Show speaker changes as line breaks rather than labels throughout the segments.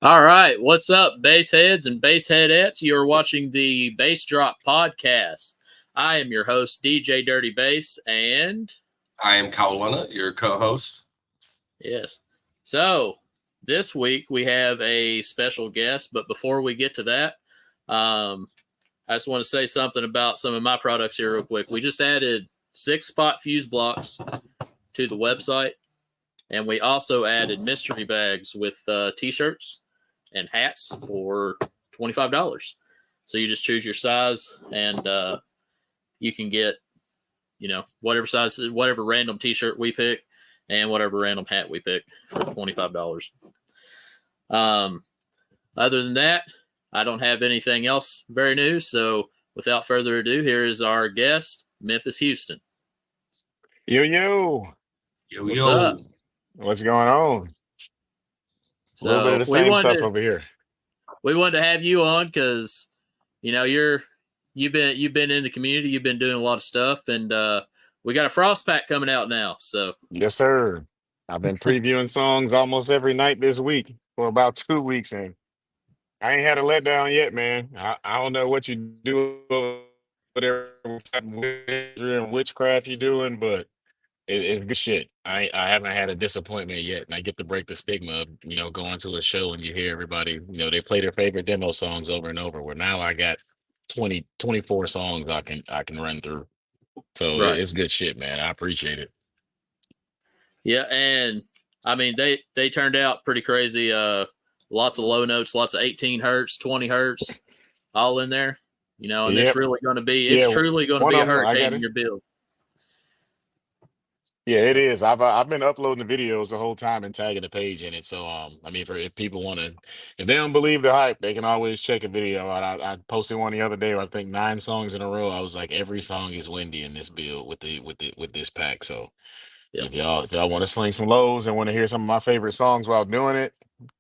All right, what's up, bass heads and bass headettes? You are watching the Bass Drop Podcast. I am your host, DJ Dirty Bass, and
I am Kaulana, your co-host.
yes. So this week we have a special guest, but before we get to that, I just want to say something about some of my products here real quick. We just added 6-spot fuse blocks to the website, and we also added mystery bags with t-shirts and hats for $25. So you just choose your size, and you can get, whatever size, whatever random t-shirt we pick, and whatever random hat we pick for $25. Other than that, I don't have anything else very new. So without further ado, here is our guest, Memphis Houston.
Yo, yo,
Yo,
What's
yo.
up?
what's going on? A little bit of the
So we
same stuff
wanted
over here.
to have you on because you've been in the community, you've been doing a lot of stuff, and we got a frost pack coming out now. So
Yes, sir. I've been previewing songs almost every night this week for about 2 weeks, and I ain't had a letdown yet, man. I don't know what you do, whatever type of wizardry and witchcraft you're doing, but it's good shit. I haven't had a disappointment yet, and I get to break the stigma of going to a show and you hear everybody they play their favorite demo songs over and over. Where now I got 24 songs I can run through. So
right,
it's good shit, man. I appreciate it.
yeah, and I mean they turned out pretty crazy. Lots of low notes, lots of 18 hertz, 20 hertz, all in there. And it's
Yep.
really going to be, it's
Yeah.
truly going to
One
be a
of them, I
hurricane
got
in
it.
your build.
Yeah, it is. I've been uploading the videos the whole time and tagging the page in it. So I mean, for if people want to, if they don't believe the hype, they can always check a video out. I posted one the other day. I think 9 songs in a row. I was like, every song is windy in this build with this pack. So
Yep.
if y'all want to sling some lows and want to hear some of my favorite songs while doing it,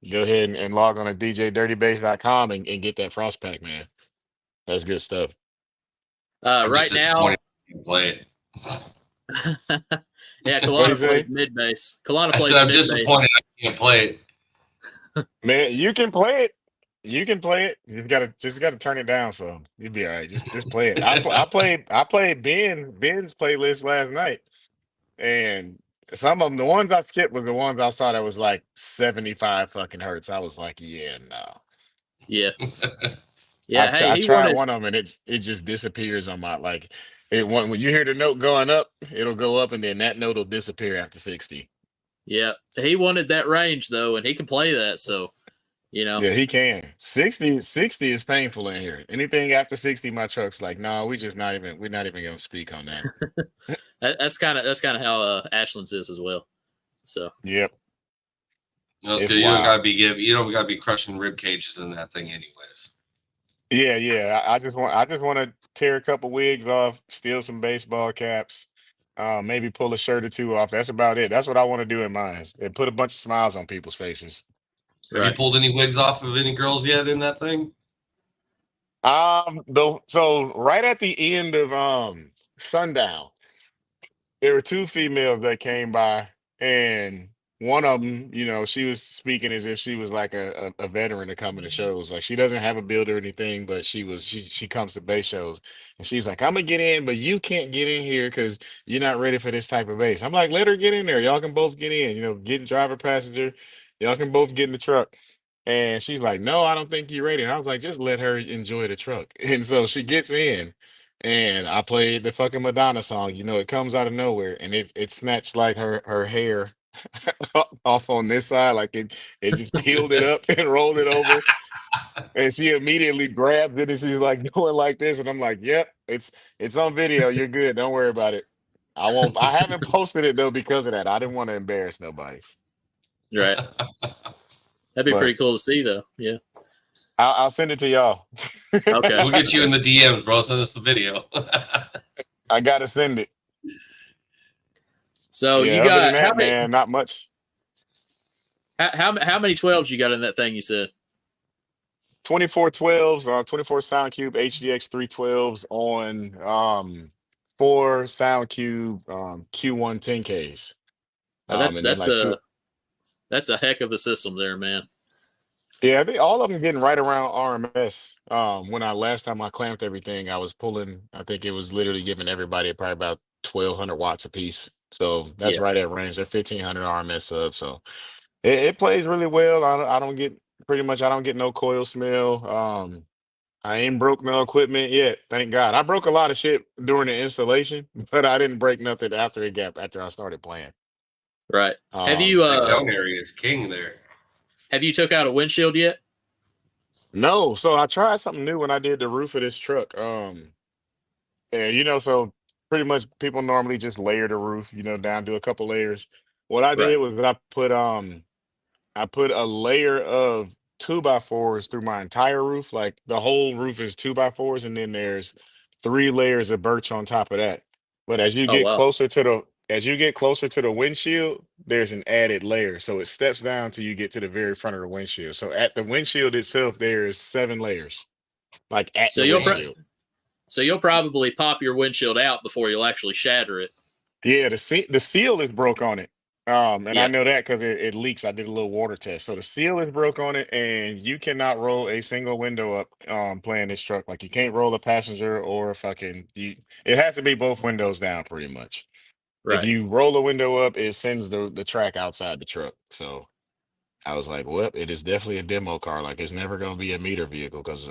go ahead and log on to djdirtybass.com and get that frost pack, man. That's good stuff.
I'm
Right
just
now,
disappointed you can play it.
yeah,
What do you
Kalana
say?
plays mid bass. Kalana
I said
plays
I'm
mid bass.
disappointed I can't play it.
Man, you can play it. You can play it. You just gotta turn it down, so you'll be all right. Just play it. I played Ben's playlist last night, and some of them, the ones I skipped was the ones I saw that was like 75 fucking hertz. I was like, yeah, no.
Yeah, yeah. Hey,
I
he
tried
wanted.
one of them and it just disappears on my like when you hear the note going up, it'll go up and then that note will disappear after 60.
Yeah, he wanted that range though, and he can play that. So
Yeah, he can. 60 is painful in here. Anything after 60, my truck's like, no, we're not even gonna speak on that.
that's kind of how Ashland's is as well. So
Yep.
No, it's
It's
good. You don't
wild.
gotta be you don't gotta be crushing rib cages in that thing anyways.
Yeah, yeah. I just want to tear a couple wigs off, steal some baseball caps, maybe pull a shirt or two off. That's about it. That's what I want to do in mine. And put a bunch of smiles on people's faces.
Have you
right,
pulled any wigs off of any girls yet in that thing?
Though so right at the end of sundown, there were two females that came by, and one of them, she was speaking as if she was like a veteran to come to shows. Like she doesn't have a build or anything, but she comes to bass shows, and she's like, "I'm gonna get in, but you can't get in here because you're not ready for this type of bass." I'm like, "Let her get in there. Y'all can both get in. Get in driver passenger. Y'all can both get in the truck." And she's like, "No, I don't think you're ready." And I was like, "Just let her enjoy the truck." And so she gets in. And I played the fucking Madonna song. It comes out of nowhere, and it snatched like her hair off on this side, like it just peeled it up and rolled it over. And she immediately grabbed it and she's like going like this, and I'm like, "Yep, it's on video. You're good. Don't worry about it. I won't. I haven't posted it though because of that. I didn't want to embarrass nobody,
right. That'd be
but
pretty cool to see though. Yeah.
I'll send it to y'all.
Okay.
We'll get you in the DMs, bro. Send us the video.
I gotta send it.
So you
Yeah. Other than
got
that, man, not much.
how many 12s you got in that thing? You said
24 12s, 24 SoundCube HDX 312s on 4 SoundCube Q1 10Ks.
that
And then
that's
like two.
a that's a heck of a system there, man.
Yeah, I think all of them getting right around RMS. When I last time I clamped everything, I was pulling. I think it was literally giving everybody probably about 1,200 watts a piece. So that's
Yeah,
right at range. They're 1,500 RMS subs. So it plays really well. I don't get pretty much. I don't get no coil smell. I ain't broke no equipment yet. Thank God. I broke a lot of shit during the installation, but I didn't break nothing after I started playing.
right. Have
Um,
you
That
uh
cone area is king there.
have you took out a windshield yet?
no, so I tried something new when I did the roof of this truck. And so pretty much people normally just layer the roof, down, do a couple layers. What I
Right.
did was that I put a layer of 2x4s through my entire roof. Like the whole roof is 2x4s, and then there's 3 layers of birch on top of that. But
Oh wow.
as you get closer to the windshield, there's an added layer. So it steps down till you get to the very front of the windshield. So at the windshield itself, there's 7 layers, like at
So
the
you'll
Damn.
windshield.
so you'll probably pop your windshield out before you'll actually shatter it.
Yeah, the seal is broke on it. And I
Yeah.
know that because it leaks. I did a little water test. So the seal is broke on it, and you cannot roll a single window up playing this truck. Like you can't roll a passenger or a fucking it has to be both windows down pretty much. If
Right.
you roll a window up, it sends the track outside the truck. So I was like, well, it is definitely a demo car. Like it's never gonna be a meter vehicle because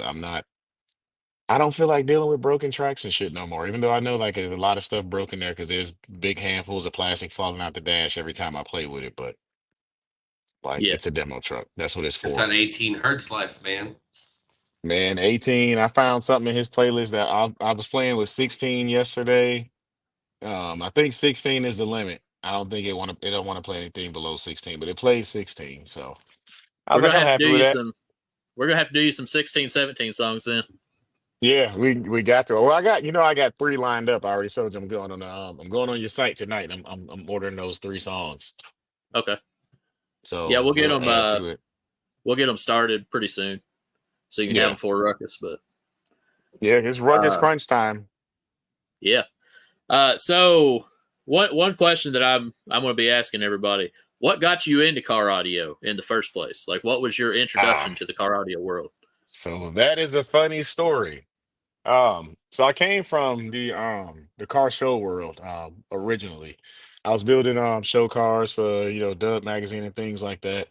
I don't feel like dealing with broken tracks and shit no more. Even though I know like there's a lot of stuff broken there because there's big handfuls of plastic falling out the dash every time I play with it. But like
Yeah.
it's a demo truck. That's what it's
It's
for.
that 18 hertz life, man.
Man, 18. I found something in his playlist that I was playing with 16 yesterday. I think 16 is the limit. I don't think it don't want to play anything below 16, but it plays 16. So I was
We're
like,
gonna
I'm
have to do
happy with
you
that.
some we're gonna have to do you some 16, 17 songs then.
Yeah, we got to. Well, I got 3 lined up. I already told you I'm going on your site tonight. I'm ordering those 3 songs.
Okay. Yeah,
So
we'll get
we'll
them.
add to it.
We'll get them started pretty soon, so you can have
Yeah.
them for Ruckus. But
Yeah, it's ruckus
uh,
crunch time.
yeah. So one question that I'm going to be asking everybody: what got you into car audio in the first place? Like, what was your
Ah,
introduction to the car audio world?
so that is a funny story. So I came from the car show world originally. I was building show cars for Dub magazine and things like that.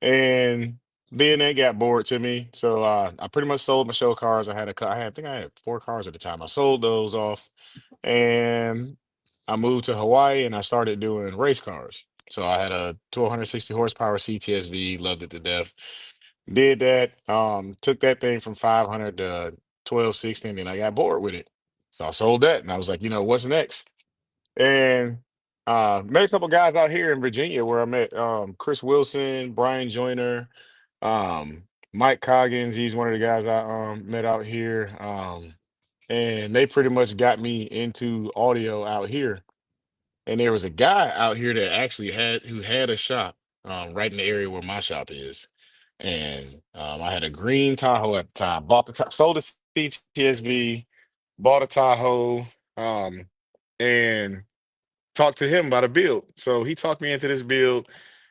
And then they got bored to me. So I pretty much sold my show cars. I think I had 4 cars at the time. I sold those off and I moved to Hawaii and I started doing race cars. So I had a 1260 horsepower CTSV, loved it to death. Did that, took that thing from 500 to 1260, and then I got bored with it. So I sold that and I was like, what's next? And met a couple guys out here in Virginia where I met Chris Wilson, Brian Joyner, um, Mike Coggins. He's one of the guys I met out here. And they pretty much got me into audio out here. And there was a guy out here that actually had a shop right in the area where my shop is. And I had a green Tahoe at the time. Sold a CTSV, bought a Tahoe, and talked to him about a build. So he talked me into this build.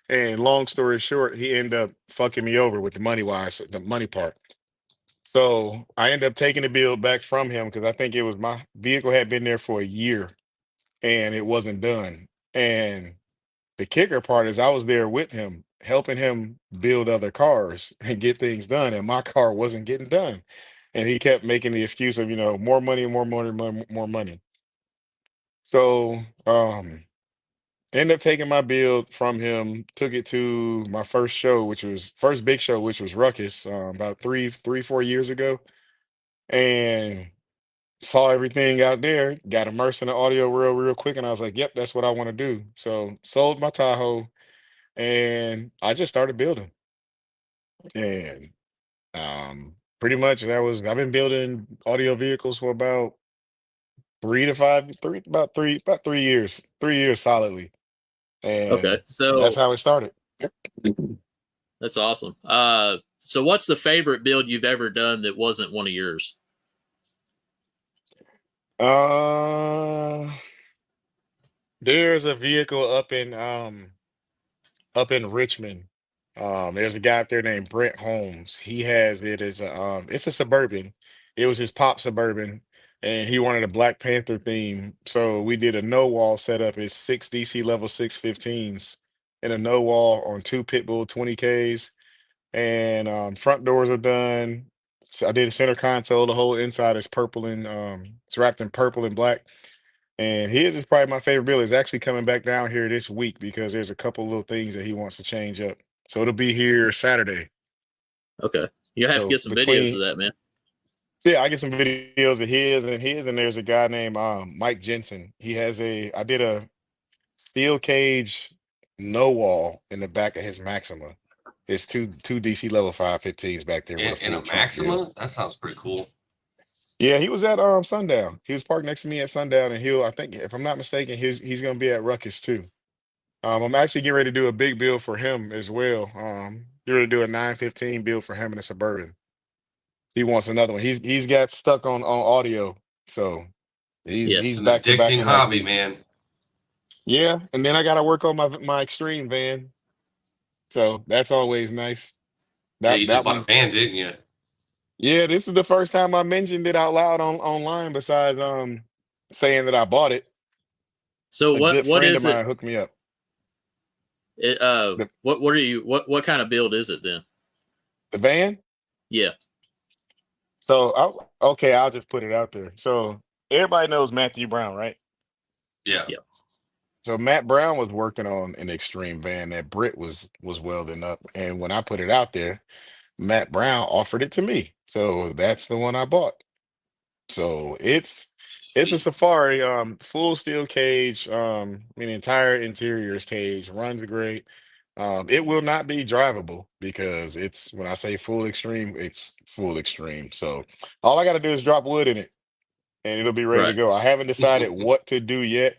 And long story short, he ended up fucking me over with the money wise, the money part. So I ended up taking the build back from him because I think it was my vehicle had been there for a year and it wasn't done. And the kicker part is I was there with him, helping him build other cars and get things done. And my car wasn't getting done. And he kept making the excuse of, more money, more money, more money. So ended up taking my build from him, took it to my first show, which was first big show, which was Ruckus, about 4 years ago. And saw everything out there, got immersed in the audio real quick, and I was like, "Yep, that's what I want to do." So sold my Tahoe, and I just started building. And pretty much I've been building audio vehicles for about 3 about 3 years, 3 years solidly,
Okay,
and that's
so
how it started.
that's awesome. So what's the favorite build you've ever done that wasn't one of yours?
Uh, there's a vehicle up in Richmond. There's a guy out there named Brent Holmes. He has it as a it's a suburban. It was his pop suburban, and he wanted a Black Panther theme. So we did a no wall setup. It's six DC level 615s and a no wall on two Pitbull 20Ks. And front doors are done. So I did a center console. The whole inside is purple and it's wrapped in purple and black. And his is probably my favorite build. Is actually coming back down here this week because there's a couple little things that he wants to change up. So it'll be here Saturday.
Okay. You have to
So
get some videos of that, man.
yeah, I get some videos of his, and there's a guy named Mike Jensen. I did a steel cage no wall in the back of his Maxima. It's two DC level 515s back there with a
In
full
a
trunk build.
Maxima? That sounds pretty cool.
Yeah, he was at Sundown. He was parked next to me at Sundown, and I think if I'm not mistaken, he's gonna be at Ruckus too. I'm actually getting ready to do a big build for him as well. You're gonna do a 915 build for him in a Suburban. He wants another one. He's got stuck on audio, so
Yeah.
he's
An
back to
addicting
backing like
hobby,
me.
man.
Yeah, and then I got to work on my extreme van, so that's always nice.
Yeah,
That
you just
that
bought a
one,
van, didn't you?
yeah. This is the first time I mentioned it out loud online. Besides saying that I bought it,
So
a
what
good
what
friend of
is it?
mine hooked me up. The
What are you what kind of build is it then?
the van.
Yeah.
So I'll just put it out there. So everybody knows Matthew Brown, right?
Yeah.
Yeah.
So Matt Brown was working on an extreme van that Britt was welding up, and when I put it out there, Matt Brown offered it to me. So that's the one I bought. So it's a
Sweet.
Safari, full steel cage. I mean, the entire interior is cage, runs great. It will not be drivable because it's when I say full extreme, it's full extreme. So all I got to do is drop wood in it, and it'll be ready to
Right.
go. I haven't decided what to do yet,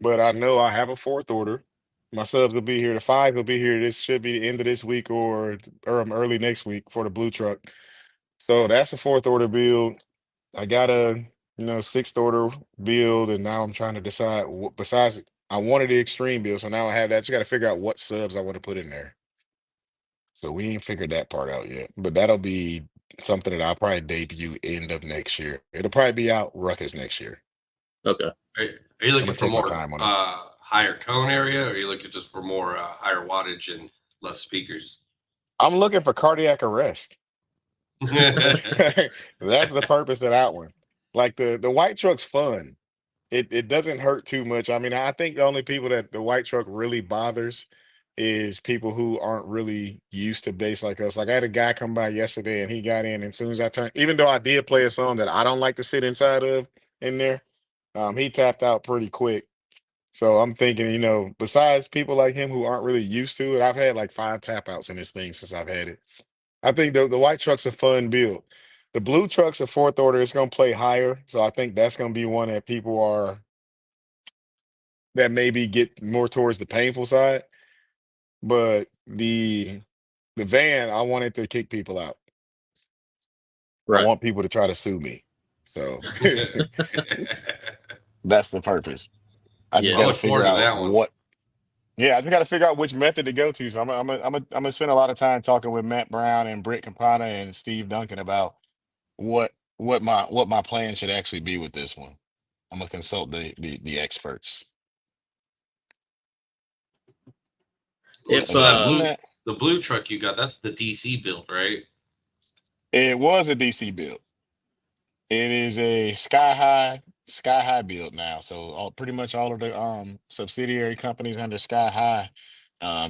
but I know I have a fourth order. My subs will be here. The five will be here. This should be the end of this week or early next week for the blue truck. So that's a fourth order build. I got a sixth order build, and now I'm trying to decide. Besides, I wanted the extreme build, so now I have that. Just got to figure out what subs I want to put in there. So we ain't figured that part out yet, but that'll be something that I'll probably debut end of next year. It'll probably be out Ruckus next year.
Okay.
Are you
I'm
looking
gonna
for
take my
more
time on it.
higher cone area, or are you looking just for more higher wattage and less speakers?
I'm looking for cardiac arrest. That's the purpose of that one. Like the white truck's fun. It doesn't hurt too much. I mean, I think the only people that the white truck really bothers is people who aren't really used to bass like us. Like I had a guy come by yesterday and he got in, and as soon as I turned, even though I did play a song that I don't like to sit inside of in there, he tapped out pretty quick. So I'm thinking, besides people like him who aren't really used to it, I've had like 5 tap outs in this thing since I've had it. I think the white truck's a fun build. The blue truck's a fourth order. It's gonna play higher, so I think that's gonna be one that people are that maybe get more towards the painful side. But the van, I want it to kick people out. I
Right.
want people to try to sue me. So that's the purpose. I just
Yeah.
I
got to
look
figure
forward to
out
that one.
what. Yeah, I just got to figure out which method to go to. So I'm gonna spend a lot of time talking with Matt Brown and Britt Campana and Steve Duncan about what my plan should actually be with this one. I'm gonna consult the experts.
If
So that
Other than
blue,
that,
the blue truck you got, that's the DC build, right?
it was a DC build. It is a sky high build now. So pretty much all of the subsidiary companies under Sky High,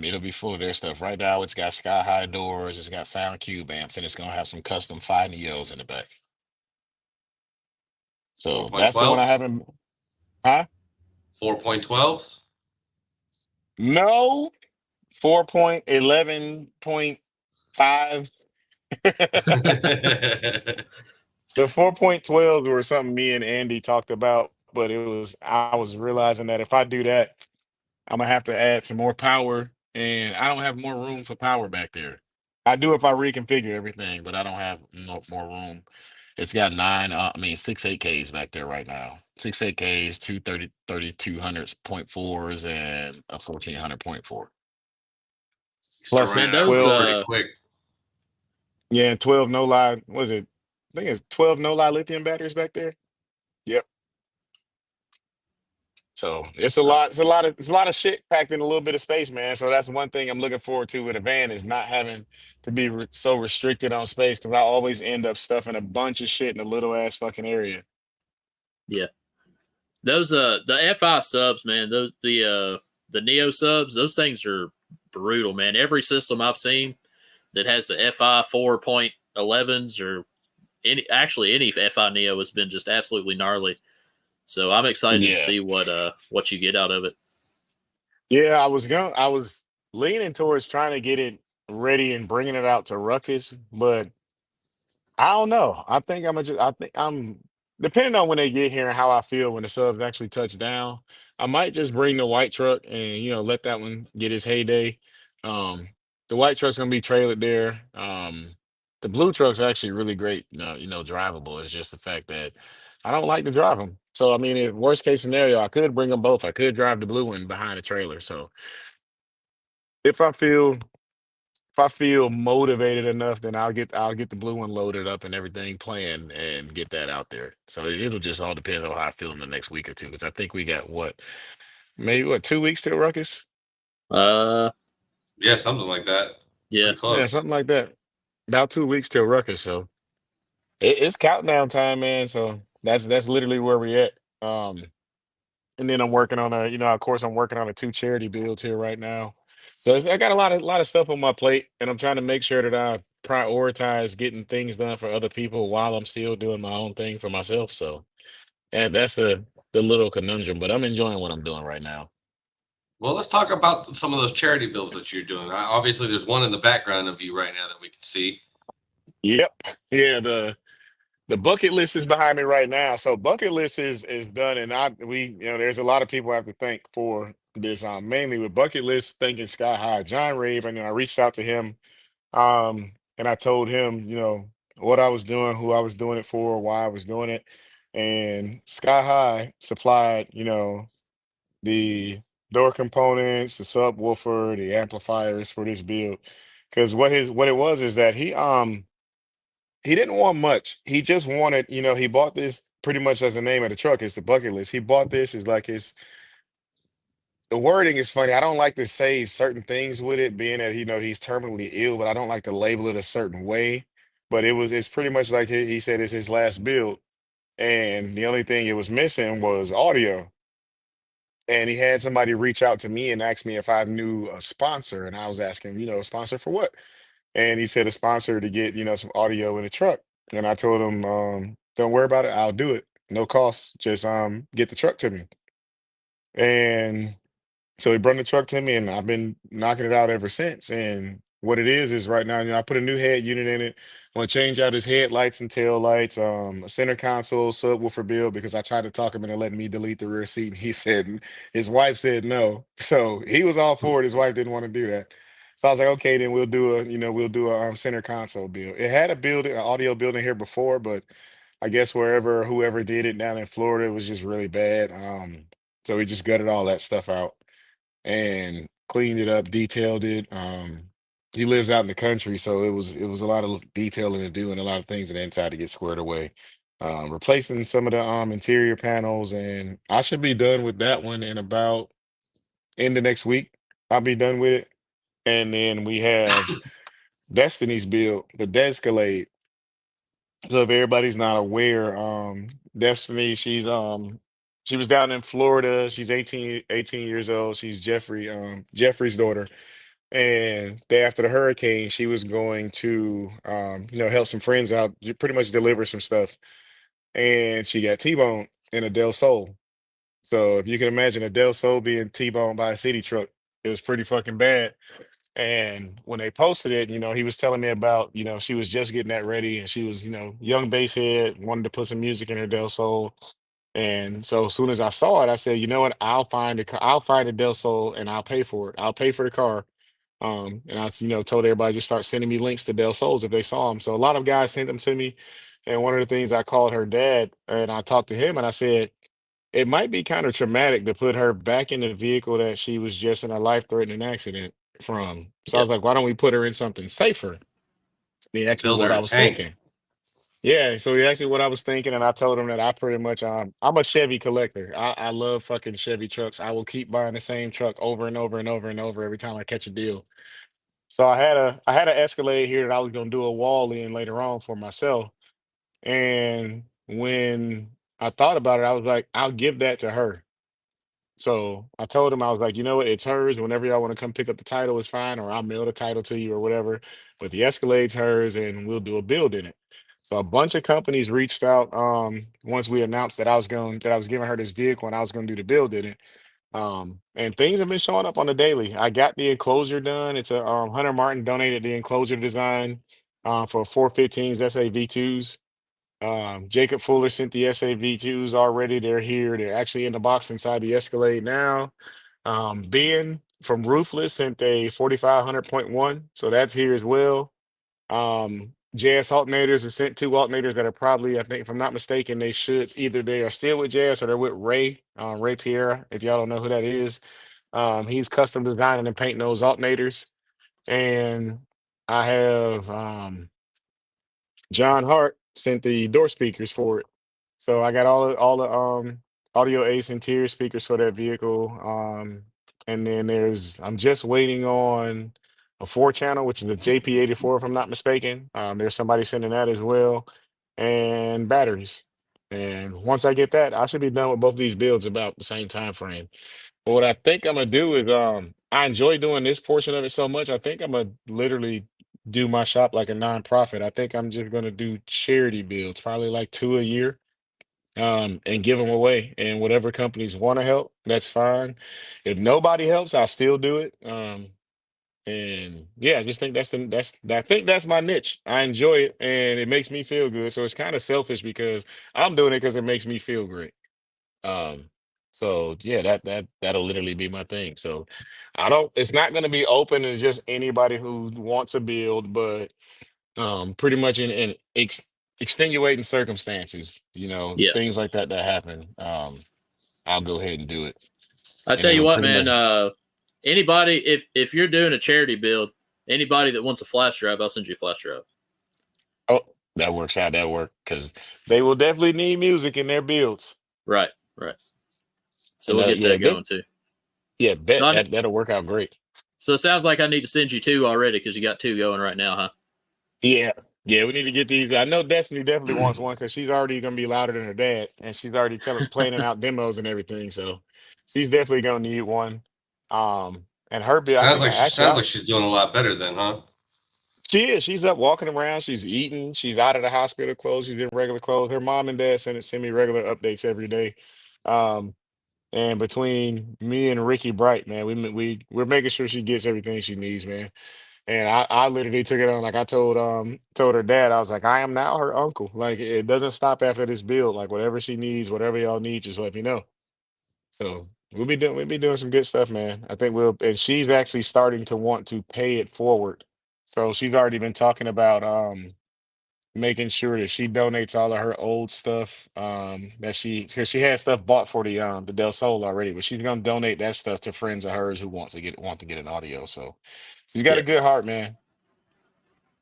it'll be full of their stuff. Right now, it's got sky high doors, it's got sound cube amps, and it's gonna have some custom Phi Neos in the back. So that's the one I
4.12s?
haven't. Huh?
4.12s?
No, 4.11.5. The 4.12 were something me and Andy talked about, but I was realizing that if I do that, I'm gonna have to add some more power, and I don't have more room for power back there. I do if I reconfigure everything, but I don't have more room. It's got six 8Ks back there right now. Six 8Ks, two 3200.4s, and a 1400.4.
You start
Plus
running
Man,
out of
those
room
12,
pretty quick.
yeah, and 12 no lie. What is it? I think it's 12 no lie lithium batteries back there. Yep. So it's a
uh,
lot. It's a lot of shit packed in a little bit of space, man. So that's one thing I'm looking forward to with a van is not having to be so restricted on space because I always end up stuffing a bunch of shit in a little ass fucking area.
yeah. Those the FI subs, man, those the Neo subs, those things are brutal, man. Every system I've seen that has the FI 4.11s or any FI Neo has been just absolutely gnarly. So I'm excited to
Yeah.
see what you get out of it.
Yeah, I was leaning towards trying to get it ready and bringing it out to Ruckus, but I don't know. I think I'm depending on when they get here and how I feel when the subs actually touch down. I might just bring the white truck and let that one get his heyday. Um, the white truck's gonna be trailered there. The blue truck's actually really great. Drivable. It's just the fact that I don't like to drive them. So I mean, in worst case scenario, I could bring them both. I could drive the blue one behind the trailer. So if I feel if I feel motivated enough, then I'll get the blue one loaded up and everything planned and get that out there. So it'll just all depend on how I feel in the next week or two. Because I think we got maybe 2 weeks till Ruckus.
Uh,
Yeah, something like that.
yeah.
Pretty
Yeah,
close.
something like that. About 2 weeks till Ruckus. So it's countdown time, man. So that's literally where we at. And then I'm working on of course, I'm working on a two charity builds here right now. So I got a lot of stuff on my plate, and I'm trying to make sure that I prioritize getting things done for other people while I'm still doing my own thing for myself. So, and that's the little conundrum, but I'm enjoying what I'm doing right now.
Well, let's talk about some of those charity bills that you're doing. Obviously, there's one in the background of you right now that we can see.
Yep. Yeah. The bucket list is behind me right now. So bucket list is done, and there's a lot of people I have to thank for this. Mainly with bucket list, thanking Sky High, John Rabe, and I reached out to him. And I told him, what I was doing, who I was doing it for, why I was doing it. And Sky High supplied, the door components, the subwoofer, the amplifiers for this build. Because what it was is that he didn't want much. He just wanted, he bought this pretty much as the name of the truck. It's the bucket list. He bought this is like his the wording is funny. I don't like to say certain things with it, being that he's terminally ill, but I don't like to label it a certain way. But it's pretty much like he said it's his last build, and the only thing it was missing was audio. And he had somebody reach out to me and ask me if I knew a sponsor, and I was asking, a sponsor for what? And he said a sponsor to get some audio in the truck. And I told him, don't worry about it, I'll do it, no cost, just get the truck to me. And so he brought the truck to me, and I've been knocking it out ever since. And what it is right now, I put a new head unit in it. I want to change out his headlights and tail lights, a center console, subwoofer build because I tried to talk him into letting me delete the rear seat. And he said his wife said no. So he was all for it. His wife didn't want to do that. So I was like, okay, then we'll do a center console build. It had an audio building here before, but I guess whoever did it down in Florida, it was just really bad. So we just gutted all that stuff out and cleaned it up, detailed it. He lives out in the country, so it was a lot of detailing to do and a lot of things on the inside to get squared away. Replacing some of the interior panels, and I should be done with that one in about end of next week. I'll be done with it, and then we have Destiny's build, the Descalade. So if everybody's not aware, Destiny, she was down in Florida. She's 18 years old. She's Jeffrey's daughter. And day after the hurricane, she was going to help some friends out, pretty much deliver some stuff. And she got T-boned in a Del Sol. So if you can imagine a Del Sol being T-boned by a city truck, it was pretty fucking bad. And when they posted it, he was telling me about, she was just getting that ready and she was, young bass head, wanted to put some music in her Del Sol. And so as soon as I saw it, I said, you know what, I'll find a Del Sol and I'll pay for it. I'll pay for the car. And I, told everybody to start sending me links to Del Sols if they saw them. So a lot of guys sent them to me. And one of the things I called her dad and I talked to him and I said, it might be kind of traumatic to put her back in the vehicle that she was just in a life-threatening accident from. So I
Yep.
was like, why don't we put her in something safer? He asked me
Build
what
her
I
a
was
tank.
thinking. Yeah, so he asked me what I was thinking, and I told him that I pretty much I'm a Chevy collector. I love fucking Chevy trucks. I will keep buying the same truck over and over and over and over every time I catch a deal. So I had an Escalade here that I was gonna do a wall in later on for myself. And when I thought about it, I was like, I'll give that to her. So I told him, I was like, you know what, it's hers. Whenever y'all want to come pick up the title, it's fine, or I'll mail the title to you or whatever. But the Escalade's hers, and we'll do a build in it. So a bunch of companies reached out once we announced that I was giving her this vehicle and I was gonna do the build in it. And things have been showing up on the daily. I got the enclosure done. It's a Hunter Martin donated the enclosure design for 415s SAV2s. Jacob Fuller sent the SAV2s already. They're here. They're actually in the box inside the Escalade now. Ben from Roofless sent a 4500.1, so that's here as well. JS alternators has sent two alternators that are probably, I think, if I'm not mistaken, they are still with JS or they're with Ray Pierre. If y'all don't know who that is, he's custom designing and painting those alternators. And I have John Hart sent the door speakers for it. So I got all the audio ace interior speakers for that vehicle. And then I'm just waiting on a 4 channel, which is a JP84, if I'm not mistaken. There's somebody sending that as well, and batteries. And once I get that, I should be done with both of these builds about the same time frame. But what I think I'm gonna do is I enjoy doing this portion of it so much. I think I'm gonna literally do my shop like a nonprofit. I think I'm just gonna do charity builds, probably like two a year, and give them away. And whatever companies want to help, that's fine. If nobody helps, I'll still do it. And yeah, I just think I think that's my niche. I enjoy it and it makes me feel good. So it's kind of selfish because I'm doing it because it makes me feel great. Um, so yeah, that'll literally be my thing. So I don't it's not gonna be open to just anybody who wants to build, but pretty much in extenuating circumstances,
Yeah.
things like that happen. I'll go ahead and do it.
I
And
tell you
it'll
what,
pretty
man.
much
Anybody, if you're doing a charity build, anybody that wants a flash drive, I'll send you a flash drive.
oh that works out, that work because they will definitely need music in their builds.
Right. Right. So
And
we'll
that
get
yeah,
that going too. So
bet that'll work out great.
so it sounds like I need to send you two already because you got two going right now, huh?
Yeah. Yeah, we need to get these. I know Destiny definitely wants one because she's already gonna be louder than her dad, and she's already planning out demos and everything. So she's definitely gonna need one. And her bill, I
Sounds
think
like
I
she
actually
sounds
I,
like she's doing a lot better then, huh?
she is. She's up walking around. She's eating. She's out of the hospital clothes. She's in regular clothes. Her mom and dad send me regular updates every day. Um, and between me and Ricky Bright, man, we're making sure she gets everything she needs, man. And I literally took it on like I told her dad, I was like, I am now her uncle. Like it doesn't stop after this build. Like whatever she needs, whatever y'all need, just let me know. So we'll be doing some good stuff, man. I think and she's actually starting to want to pay it forward. So she's already been talking about making sure that she donates all of her old stuff. Because she had stuff bought for the Del Sol already, but she's gonna donate that stuff to friends of hers who want to get an audio. So she's got
Yeah.
a good heart, man.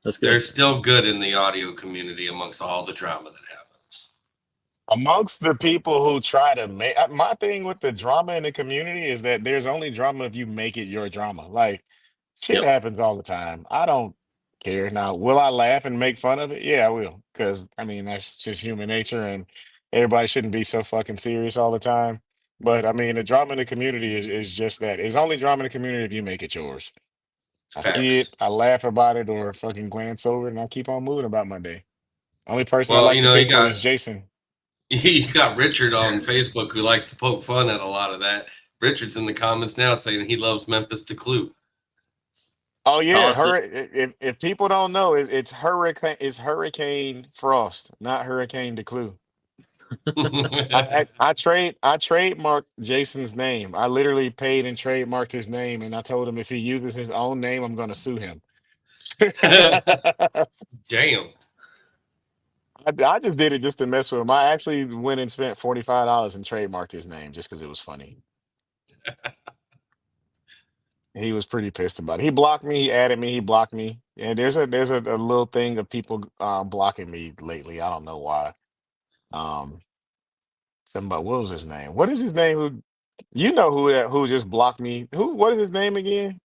That's
They're
good.
still good in the audio community amongst all the drama that happens.
Amongst the people who try to make my thing with the drama in the community is that there's only drama if you make it your drama. Like shit
Yep.
happens all the time. I don't care. Now, will I laugh and make fun of it? Yeah, I will. Because I mean that's just human nature and everybody shouldn't be so fucking serious all the time. But I mean the drama in the community is just that. It's only drama in the community if you make it yours. I see it,
Facts.
I laugh about it or fucking glance over it and I keep on moving about my day. Only person I
Well,
like to
you
pick with
got
is Jason.
you got Richard on Facebook who likes to poke fun at a lot of that. Richard's in the comments now saying he loves Memphis to Clue.
Oh yeah,
Awesome.
if people don't know, it's Hurricane Frost, not Hurricane DeClue. I trademarked Jason's name. I literally paid and trademarked his name, and I told him if he uses his own name, I'm going to sue him.
Damn.
I just did it just to mess with him. I actually went and spent $45 and trademarked his name just because it was funny. He was pretty pissed about it. He blocked me. He added me. He blocked me. And there's a little thing of people blocking me lately. I don't know why. Um, somebody, what was his name? What is his name? Who you know who just blocked me? Who? What is his name again?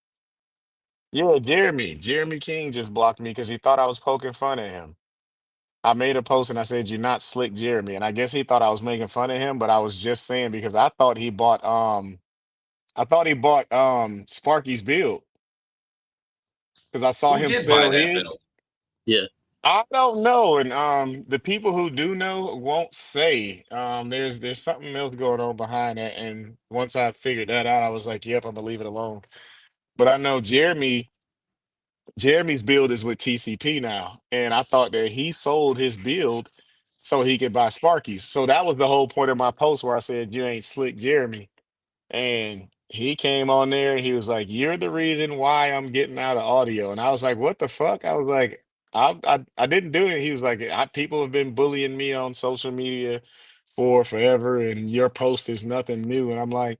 Yeah, Jeremy. Jeremy King just blocked me because he thought I was poking fun at him. I made a post and I said, "You're not slick, Jeremy," and I guess he thought I was making fun of him, but I was just saying because I thought he bought Sparky's build because I saw
Who
him
did buy
sell
that
his.
bill?
Yeah.
I don't know, and the people who do know won't say. There's something else going on behind that, and once I figured that out, I was like, "Yep, I'm gonna leave it alone." But I know Jeremy's build is with TCP now, and I thought that he sold his build so he could buy Sparky's. So that was the whole point of my post where I said, "You ain't slick, Jeremy." And he came on there and he was like, "You're the reason why I'm getting out of audio." And I was like, "What the fuck?" I was like, I didn't do it." He was like, People have been bullying me on social media for forever, and your post is nothing new." And I'm like,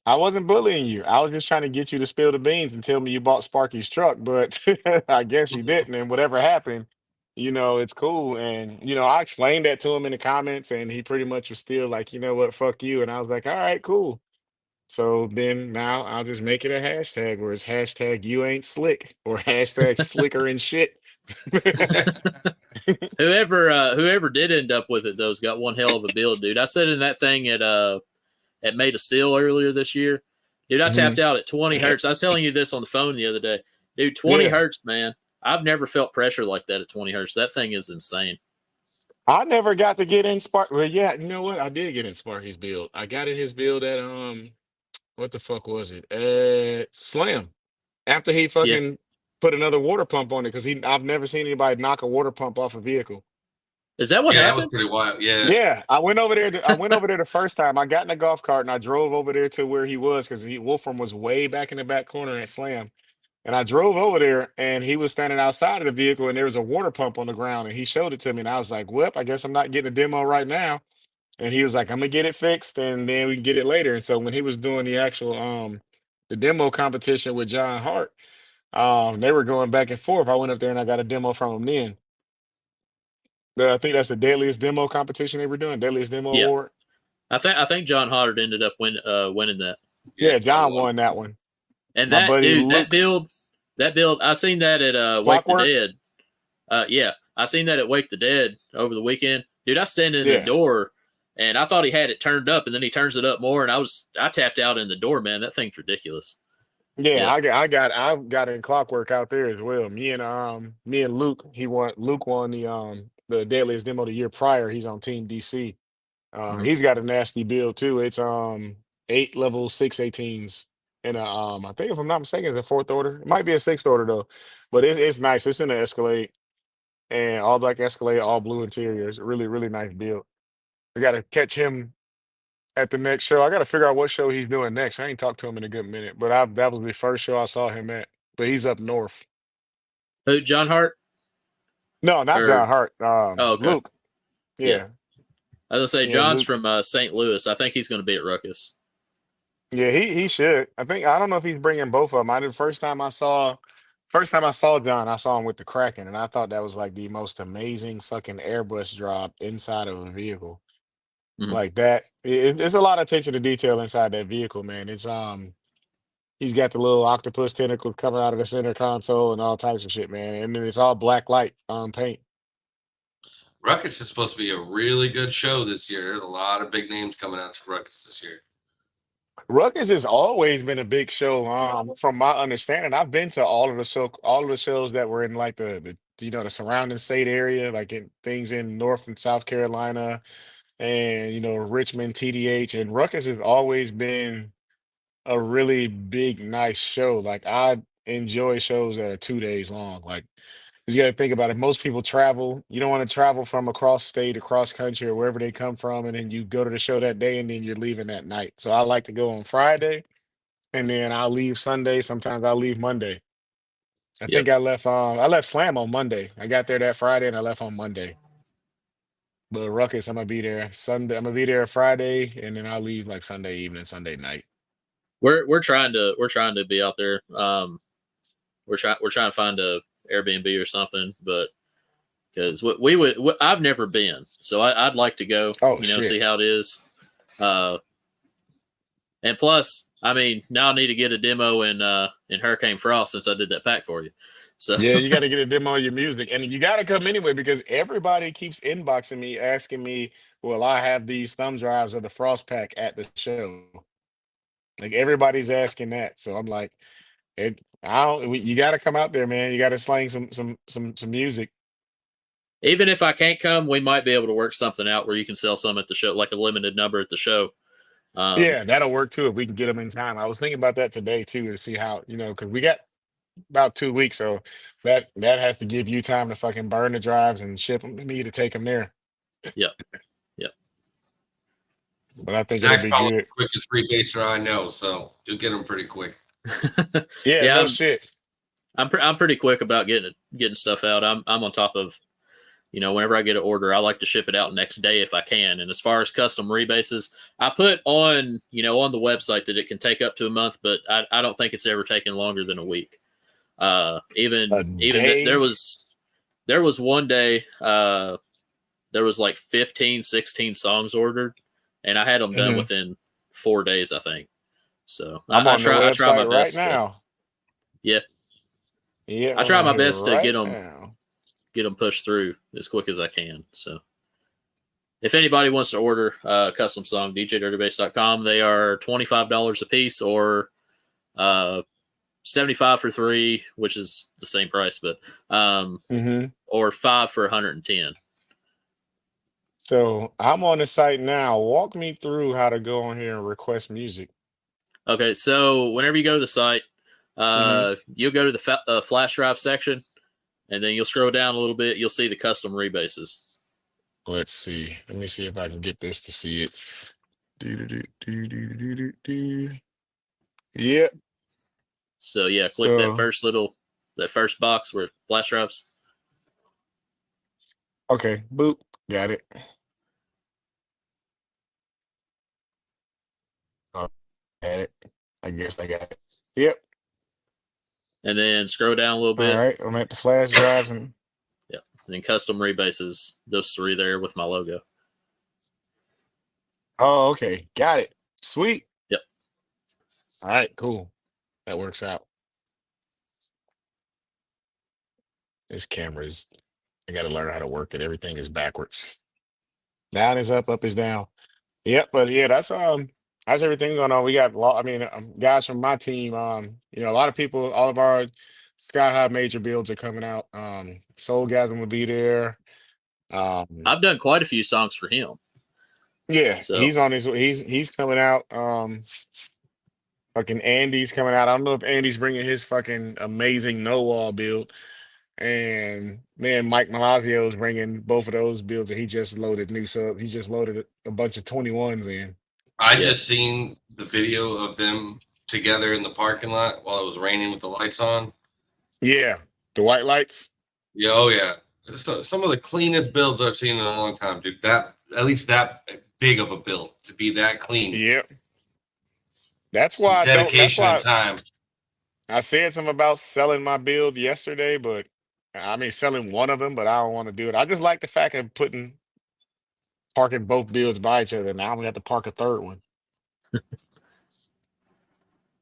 I wasn't bullying you. I was just trying to get you to spill the beans and tell me you bought Sparky's truck, but I guess you didn't. And whatever happened, it's cool. And, I explained that to him in the comments, and he pretty much was still like, "You know what, fuck you." And I was like, "All right, cool." So then now I'll just make it a hashtag where it's hashtag you ain't slick or hashtag slicker and shit.
Whoever did end up with it though's got one hell of a build, dude. I said in that thing at Made of Steel earlier this year, dude. I tapped
Mhm.
out at 20 hertz. I was telling you this on the phone the other day, dude. 20
Yeah.
hertz, man. I've never felt pressure like that at 20 hertz. That thing is insane.
I never got to get in Spark. Well, yeah, you know what? I did get in Sparky's build. I got in his build at what the fuck was it? At Slam. After he
Yeah,
fucking put another water pump on it, because I've never seen anybody knock a water pump off a vehicle.
is that what
Yeah, that was
happened?
pretty wild. Yeah.
Yeah, I went over there the first time. I got in the golf cart and I drove over there to where he was because Wolfram was way back in the back corner at Slam. And I drove over there and he was standing outside of the vehicle and there was a water pump on the ground and he showed it to me and I was like, "Whip, I guess I'm not getting a demo right now." And he was like, "I'm gonna get it fixed and then we can get it later." And so when he was doing the demo competition with John Hart, they were going back and forth. I went up there and I got a demo from him then. I think that's the deadliest demo competition they were doing, deadliest demo
Yeah,
award.
I think John Hoddard ended up winning that.
Yeah,
Yeah,
John
John
won.
won that one.
And
My
that
buddy
dude, that
Luke
build, that build, I seen that at Wake the
Clockwork.
Dead. Yeah, I seen that at Wake the Dead over the weekend. Dude, I stand in the
Yeah,
door, and I thought he had it turned up, and then he turns it up more, and I tapped out in the door, man. That thing's ridiculous.
yeah.
Yeah.
I got in Clockwork out there as well. Me and Luke. Luke won the deadliest demo the year prior. He's on Team DC.
Mhm.
He's got a nasty build too. It's 8 level 618s. And I think if I'm not mistaken, it's a fourth order. It might be a sixth order though, but it's nice. It's in the Escalade and all black Escalade, all blue interiors. Really, really nice build. I got to catch him at the next show. I got to figure out what show he's doing next. I ain't talked to him in a good minute, but that was the first show I saw him at. But he's up north.
Who? John Hart?
No, not
Or
John Hart.
oh, okay,
Luke.
yeah.
Yeah,
I was gonna say
yeah,
John's
Luke.
from St. Louis. I think he's going to be at Ruckus.
Yeah, he should. I don't know if he's bringing both of them. First time I saw John, I saw him with the Kraken, and I thought that was like the most amazing fucking airbrush drop inside of a vehicle.
Mhm.
Like that, it's a lot of attention to detail inside that vehicle, man. He's got the little octopus tentacles coming out of the center console and all types of shit, man. And then it's all black light paint.
Ruckus is supposed to be a really good show this year. There's a lot of big names coming out to Ruckus this year.
Ruckus has always been a big show. From my understanding, I've been to all of the shows that were in like the surrounding state area, like in things in North and South Carolina, and Richmond, TDH, and Ruckus has always been a really big, nice show. Like I enjoy shows that are 2 days long. Like 'cause you got to think about it. Most people travel. You don't want to travel from across state, across country, or wherever they come from, and then you go to the show that day, and then you're leaving that night. So I like to go on Friday, and then I'll leave Sunday. Sometimes I'll leave Monday. I
Yep.
think I left Slam on Monday. I got there that Friday, and I left on Monday. But Ruckus, I'm gonna be there Sunday. I'm gonna be there Friday, and then I'll leave like Sunday evening, Sunday night.
we're trying to be out there. We're trying to find a Airbnb or something, but because I've never been, so I'd like to go.
Oh
You know,
shit.
see how it is. And plus, I mean, now I need to get a demo in Hurricane Frost since I did that pack for you. So
Yeah, you got to get a demo of your music, and you got to come anyway because everybody keeps inboxing me asking me, "Will I have these thumb drives of the Frost Pack at the show?" Like everybody's asking that, so I'm like, you got to come out there, man. You got to slang some music.
even if I can't come, we might be able to work something out where you can sell some at the show, like a limited number at the show.
Yeah, that'll work too if we can get them in time. I was thinking about that today too to see how because we got about 2 weeks, so that has to give you time to fucking burn the drives and ship them to me to take them there.
Yep. Yep.
But I think it'll
Zach's
be
probably
good.
the quickest freebaser I know, so you'll get him pretty quick.
Yeah,
Yeah,
no shit.
I'm pretty quick about getting stuff out. I'm on top of, whenever I get an order, I like to ship it out next day if I can. And as far as custom rebases, I put on on the website that it can take up to a month, but I don't think it's ever taken longer than a week. Even
A
there
day.
was one day there was like 15, 16 songs ordered, and I had them done
Mhm.
within 4 days, I think. So
I'm
I
on the
try my
website right
best to,
now.
yeah,
Yeah,
I
I'm
try
on
my
here
best to
right now.
get them pushed through as quick as I can. So if anybody wants to order a custom song, djdirtybase.com, they are $25 a piece or 75 for 3, which is the same price, but
hmm
or 5 for 110.
So I'm on the site now. Walk me through how to go on here and request music.
Okay, so whenever you go to the site,
hmm
you'll go to the flash drive section, and then you'll scroll down a little bit. You'll see the custom rebases.
Let's see. Let me see if I can get this to see it. Do, do, do, do, do, do, do, do. Yep.
So yeah, click
So
that first box where flash drives.
okay, boop, got it. Oh, got it. I guess I got it. Yep.
And then scroll down a little
All
bit.
right. I'm at the flash drives and
Yeah. And then custom rebases, those 3 there with my logo.
oh, okay, got it. Sweet.
Yep.
All right, cool. That works out. This camera is. I got to learn how to work it. Everything is backwards. Down is up is down. Yep, but yeah, that's everything going on. We got I mean, guys from my team. A lot of people, all of our Sky High major builds are coming out. Soulgasm will be there.
I've done quite a few songs for him.
Yeah,
So
he's on his. He's coming out. Fucking Andy's coming out. I don't know if Andy's bringing his fucking amazing no wall build. And man, Mike Malazio is bringing both of those builds, and he just loaded new sub. He just loaded a bunch of 21s in.
I
yeah.
just seen the video of them together in the parking lot while it was raining with the lights on.
Yeah, the white lights.
Yeah, oh yeah. So, some of the cleanest builds I've seen in a long time, dude. That at least that big of a build to be that clean.
Yep. That's
Some
why I don't. That's
dedication and
why
time.
I said something about selling my build yesterday, but I mean selling one of them, but I don't want to do it. I just like the fact of parking both builds by each other. Now I'm gonna have to park a third one.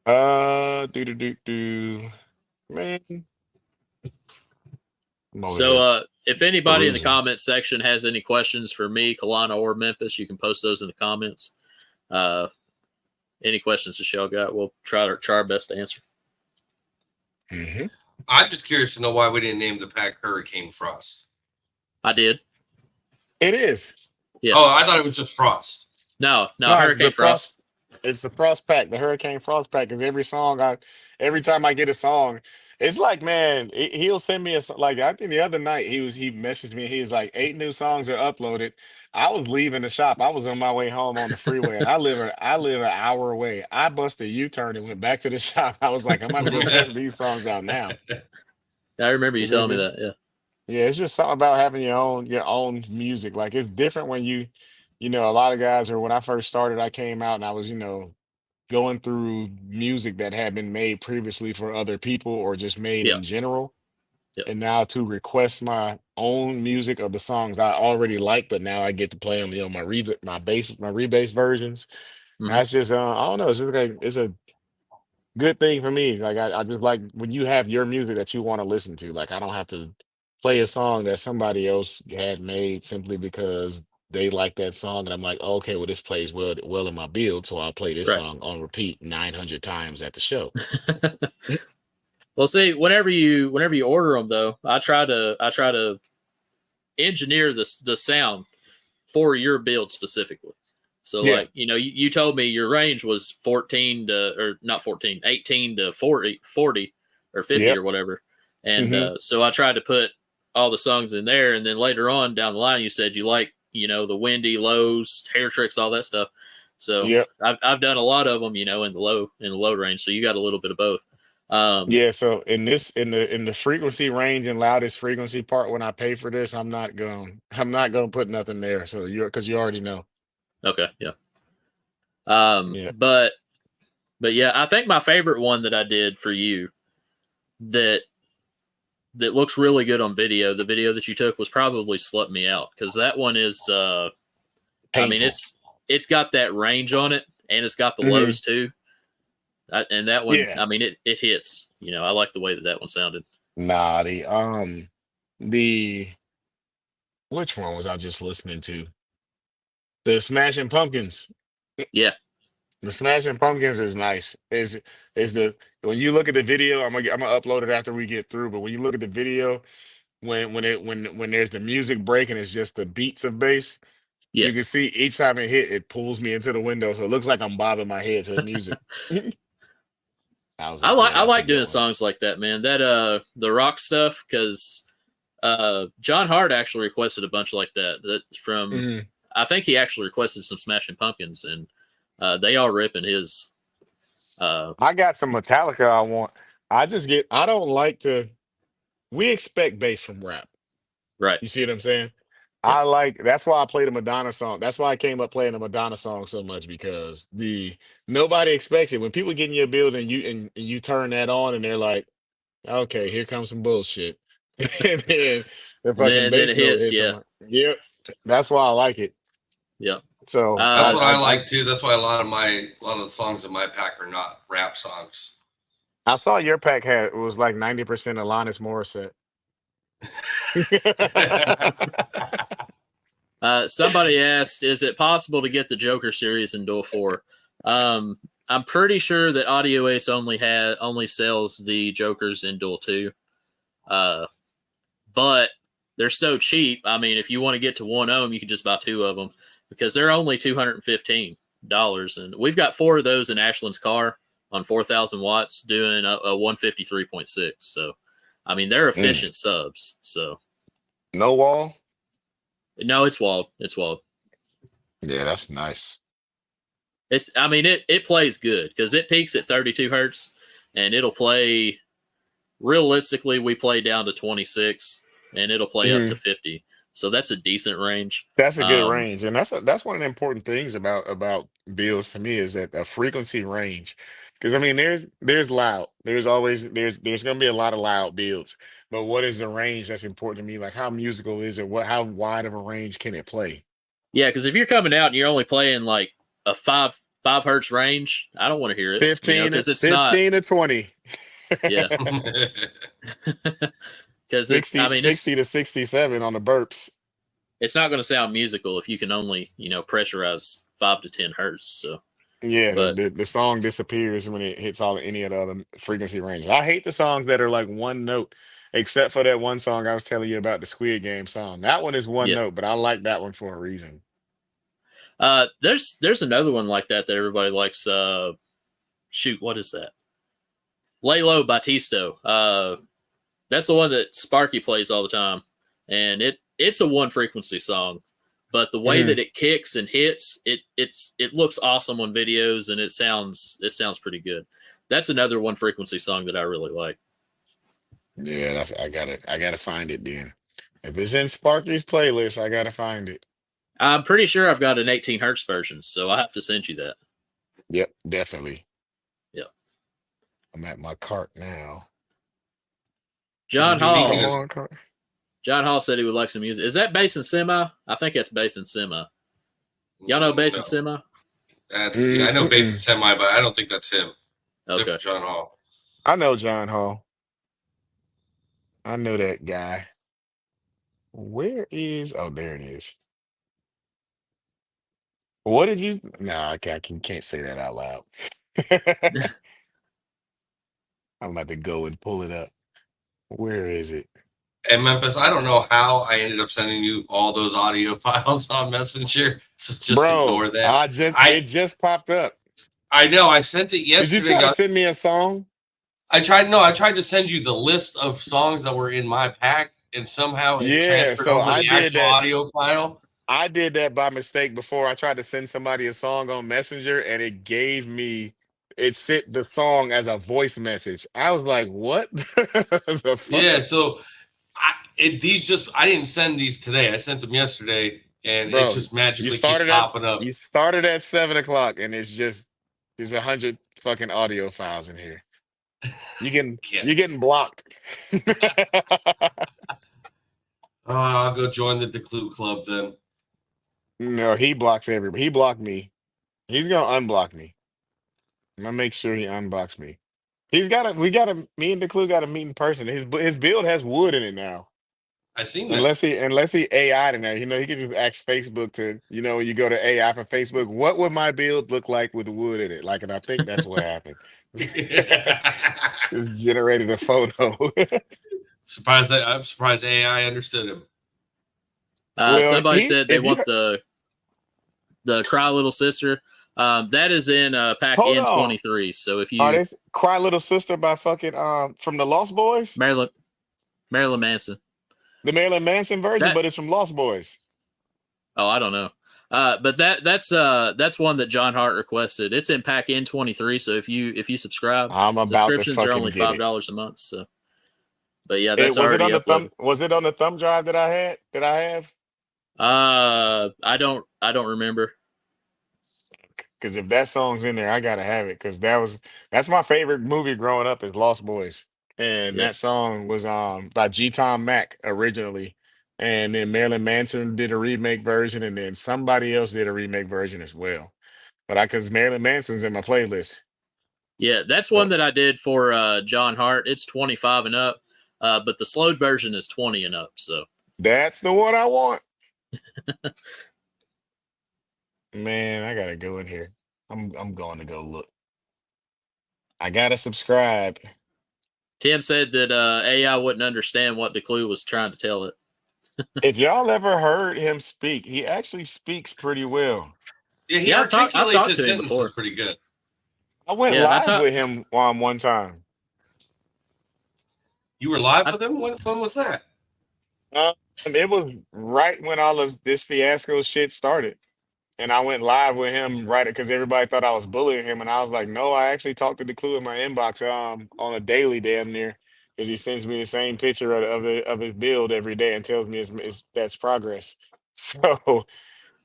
Do man. I'm over
So
here
if anybody in the
perusing.
comments section has any questions for me, Kalana, or Memphis, you can post those in the comments. Any questions that y'all got, we'll try our best to answer.
hmm
I'm just curious to know why we didn't name the pack Hurricane Frost.
I did.
It is.
Yeah.
Oh, I thought it was just Frost.
No,
No, it's
Hurricane
the
Frost.
It's the Frost Pack, the Hurricane Frost Pack. Because every time I get a song, it's like, man, he'll send me like I think the other night he messaged me. He was like, 8 new songs are uploaded. I was leaving the shop. I was on my way home on the freeway, and I live an hour away. I busted a U-turn and went back to the shop. I was like, I'm about to go test these songs out now.
I remember you
'Cause it's
telling me
just
that. Yeah.
yeah, it's just something about having your own music. Like it's different when a lot of guys or when I first started, I came out and I was, going through music that had been made previously for other people or just made
Yeah.
in general.
Yeah.
And now to request my own music of the songs I already like, but now I get to play them, my rebase versions.
Mhm.
That's just I don't know. It's just like it's a good thing for me. Like I just like when you have your music that you want to listen to. Like I don't have to play a song that somebody else had made simply because they like that song, and I'm like, okay, well this plays well in my build, so I'll play this
Right.
song on repeat 900 times at the show.
Well, see, whenever you order them though, I try to engineer the sound for your build specifically. So
Yeah.
like, you told me your range was 14 to, or not 14, 18 to 40 or 50
Yep.
or whatever. And
Hmm.
so I tried to put all the songs in there. And then later on down the line, you said you like, the windy lows, hair tricks, all that stuff. So
Yep.
I've done a lot of them, in the low range. So you got a little bit of both.
Yeah, so in the frequency range and loudest frequency part, when I pay for this, I'm not gonna put nothing there. So because you already know.
Okay. Yeah.
Yeah.
But yeah, I think my favorite one that I did for you that looks really good on video. The video that you took was probably "Slut Me Out" because that one is. I mean,
Painful.
it's got that range on it, and it's got the
Hmm.
lows too. And that one,
Yeah.
I mean, it hits. I like the way that one sounded.
Nah, the which one was I just listening to? The Smashing Pumpkins.
Yeah,
The Smashing Pumpkins is nice. Is the when you look at the video, I'm gonna upload it after we get through. But when you look at the video, when there's the music break and it's just the beats of bass,
yeah.
you can see each time it hit, it pulls me into the window, so it looks like I'm bobbing my head to the music. Yeah,
I
that's a
like
good
doing
one.
songs like that, man. That the rock stuff because John Hart actually requested a bunch like that. That's from
Mhm.
I think he actually requested some Smashing Pumpkins, and they are ripping his. Uh,
I got some Metallica I want. I don't like to. We expect bass from rap.
right.
You see what I'm saying?
Yeah.
That's why I played a Madonna song. That's why I came up playing a Madonna song so much because the nobody expects it. When people get in your building, and you turn that on and they're like, okay, here comes some bullshit. And then the fucking
Then
bass
it
note
hits.
hits. I'm
Yeah.
like, yep, that's why I like it.
Yeah.
So
That's
Uh,
what I like too. That's why a lot of the songs in my pack are not rap songs.
I saw your pack had was like 90% Alanis Morissette.
somebody asked, "Is it possible to get the Joker series in Duel 4?" I'm pretty sure that Audio Ace only sells the Jokers in Duel 2. But they're so cheap. I mean, if you want to get to one of them, you can just buy two of them because they're only $215, and we've got four of those in Ashland's car on 4,000 watts doing a 153.6. So, I mean, they're
Mm.
efficient subs. So,
No wall?
no, it's walled. It's walled.
Yeah, that's nice.
I mean, it plays good because it peaks at 32 hertz, and it'll play. Realistically, we play down to 26, and it'll play up to 50. So that's a decent range.
That's a good range, and that's one of the important things about builds to me is that a frequency range. Because I mean, there's loud. There's gonna be a lot of loud builds, but what is the range that's important to me? Like how musical is it? How wide of a range can it play?
Yeah, because if you're coming out and you're only playing like a five hertz range, I don't want to hear it.
15 to
Because it's not.
15 to 20.
Yeah, because it's. I
60,
mean,
60 to 67 on the burps.
it's not going to sound musical if you can only pressurize 5 to 10 hertz. So,
Yeah,
but
the song disappears when it hits any of the other frequency ranges. I hate the songs that are like one note, except for that one song I was telling you about, the Squid Game song. That one is one
yeah,
note, but I like that one for a reason.
there's another one like that everybody likes. Shoot, what is that? Lay Low by Tisto. That's the one that Sparky plays all the time, and it's a one frequency song, but the way that it kicks and hits, it looks awesome on videos, and it sounds pretty good. That's another one frequency song that I really like.
Yeah, I gotta find it then. If it's in Sparky's playlist, I gotta find it.
I'm pretty sure I've got an 18 hertz version, so I have to send you that.
Yep, definitely.
Yep.
I'm at my cart now.
John
Speaking
Hall.
of-
Come on, cart.
John Hall said he would like some music. Is that Bass and Semi? I think that's Bass and Semi. Y'all know Bass and
No,
Semi?
I know Bass
Mm-mm.
Semi, but I don't think that's him.
Okay.
Different John Hall.
I know John Hall. I know that guy. Where is? Oh, there it is. What did you? No, I can't say that out loud. I'm about to go and pull it up. Where is it?
And Memphis, I don't know how I ended up sending you all those audio files on Messenger. So just
Bro,
ignore that.
it just popped up.
I know I sent it
Did you
yesterday.
try to send me a song?
I tried to send you the list of songs that were in my pack, and somehow it
Yeah,
transferred
so
over
I
the
did
actual
that.
audio file.
I did that by mistake before. I tried to send somebody a song on Messenger and it sent the song as a voice message. I was like, what the fuck?
Yeah, so I didn't send these today. I sent them yesterday, and it's
Bro,
just magically keeps popping up.
you started at 7 o'clock and there's 100 fucking audio files in here.
Yeah.
You're getting blocked.
I'll go join the Declue Club then.
No, he blocks everybody. He blocked me. He's gonna unblock me. I'm gonna make sure he unblocks me. Me and the Clue got to meet in person. His build has wood in it now.
I seen that.
Unless he AI'd in there, he could just ask Facebook to, when you go to AI for Facebook, what would my build look like with wood in it? Like, and I think that's what happened. Just generated a photo.
I'm surprised AI understood him.
Well,
Somebody said they
if you
want the Cry Little Sister. That is in pack
hold on,
N23. So if
are
you
this Cry Little Sister by fucking from the Lost Boys,
Marilyn Manson.
the Marilyn Manson version,
That
but it's from Lost Boys.
I don't know. But that's one that John Hart requested. It's in pack N23. So if you subscribe,
I'm about to
subscriptions are
fucking
only
get it.
$5 a month. So, but yeah, that's
Was it
already
on the
uploaded.
Was it on the thumb drive that I have?
I don't remember.
Because if that song's in there, I gotta have it. Because that's my favorite movie growing up is Lost Boys, and
Yeah.
that song was by G. Tom Mack originally, and then Marilyn Manson did a remake version, and then somebody else did a remake version as well. But because Marilyn Manson's in my playlist,
Yeah, that's
so
one that I did for John Hart. It's 25 and up, but the slowed version is 20 and up. So
that's the one I want. Man, I gotta go in here. I'm going to go look. I gotta subscribe.
Tim said that AI wouldn't understand what Declue was trying to tell it.
If y'all ever heard him speak, he actually speaks pretty well.
Yeah, he
Yeah, I've
articulates
talked
his
to him
sentences
before.
pretty good.
I went
Yeah,
live with him one time.
You were live with him? When was that?
It was right when all of this fiasco shit started. And I went live with him right because everybody thought I was bullying him. And I was like, no, I actually talked to the Clue in my inbox on a daily damn near because he sends me the same picture of his build every day and tells me that's progress. So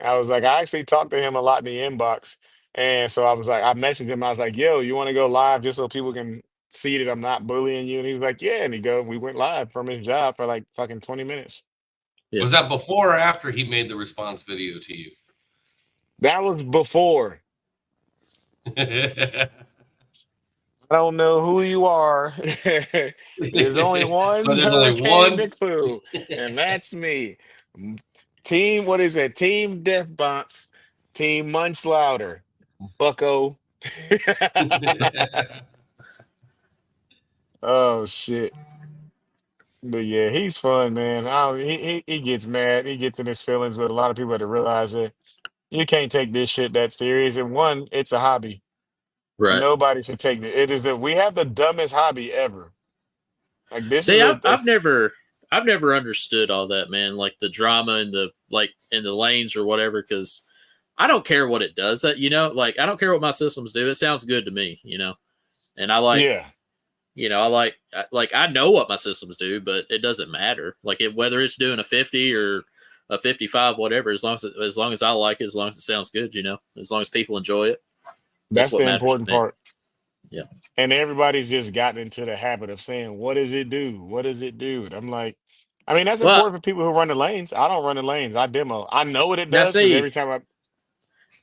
I was like, I actually talked to him a lot in the inbox. And so I was like, I messaged him. I was like, yo, you want to go live just so people can see that I'm not bullying you? And he was like, yeah. And we went live from his job for like fucking 20 minutes.
Yeah.
Was that before or after he made the response video to you?
That was before. I don't know who you are. There's only
But
one
there's only
Hurricane
one.
the Clue, and that's me. Team, what is it? Team Death Bots, Team Munch Louder, Bucko. Oh shit. But yeah, he's fun, man. He gets mad. He gets in his feelings, but a lot of people have to realize that you can't take this shit that serious. And one, it's a hobby.
Right.
Nobody should take it. It is that we have the dumbest hobby ever. Like this
See,
is
I've never understood all that, man. Like the drama and in the lanes or whatever, because I don't care what it does. That like I don't care what my systems do. It sounds good to me, and I like.
yeah.
I know what my systems do, but it doesn't matter. Like whether it's doing a 50 or a 55, whatever, as long as I like it, as long as it sounds good, as long as people enjoy it. That's
That's
what
the
matters to
important
me.
part.
Yeah.
And everybody's just gotten into the habit of saying, "What does it do? What does it do?" And I'm like, I mean, that's
Well,
important for people who run the lanes. I don't run the lanes. I demo. I know what it
now
does because
see,
every time I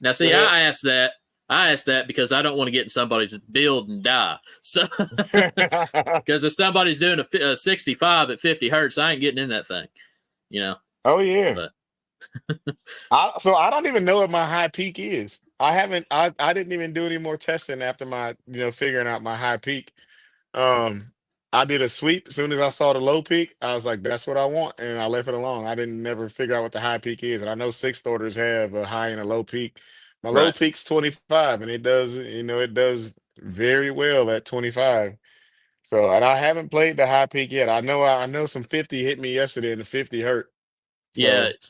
now
go
see,
ahead.
I asked that. I asked that because I don't want to get in somebody's build and die. So, because if somebody's doing a 65 at 50 hertz, I ain't getting in that thing. You know,
Oh yeah.
but
So I don't even know what my high peak is. I haven't. I didn't even do any more testing after my figuring out my high peak. Um, I did a sweep as soon as I saw the low peak. I was like, "That's what I want," and I left it alone. I didn't never figure out what the high peak is, and I know sixth orders have a high and a low peak. My low
right.
peak's 25, and it does it does very well at 25. So, and I haven't played the high peak yet. I know some 50 hit me yesterday, and the 50 hurt.
Yeah.
So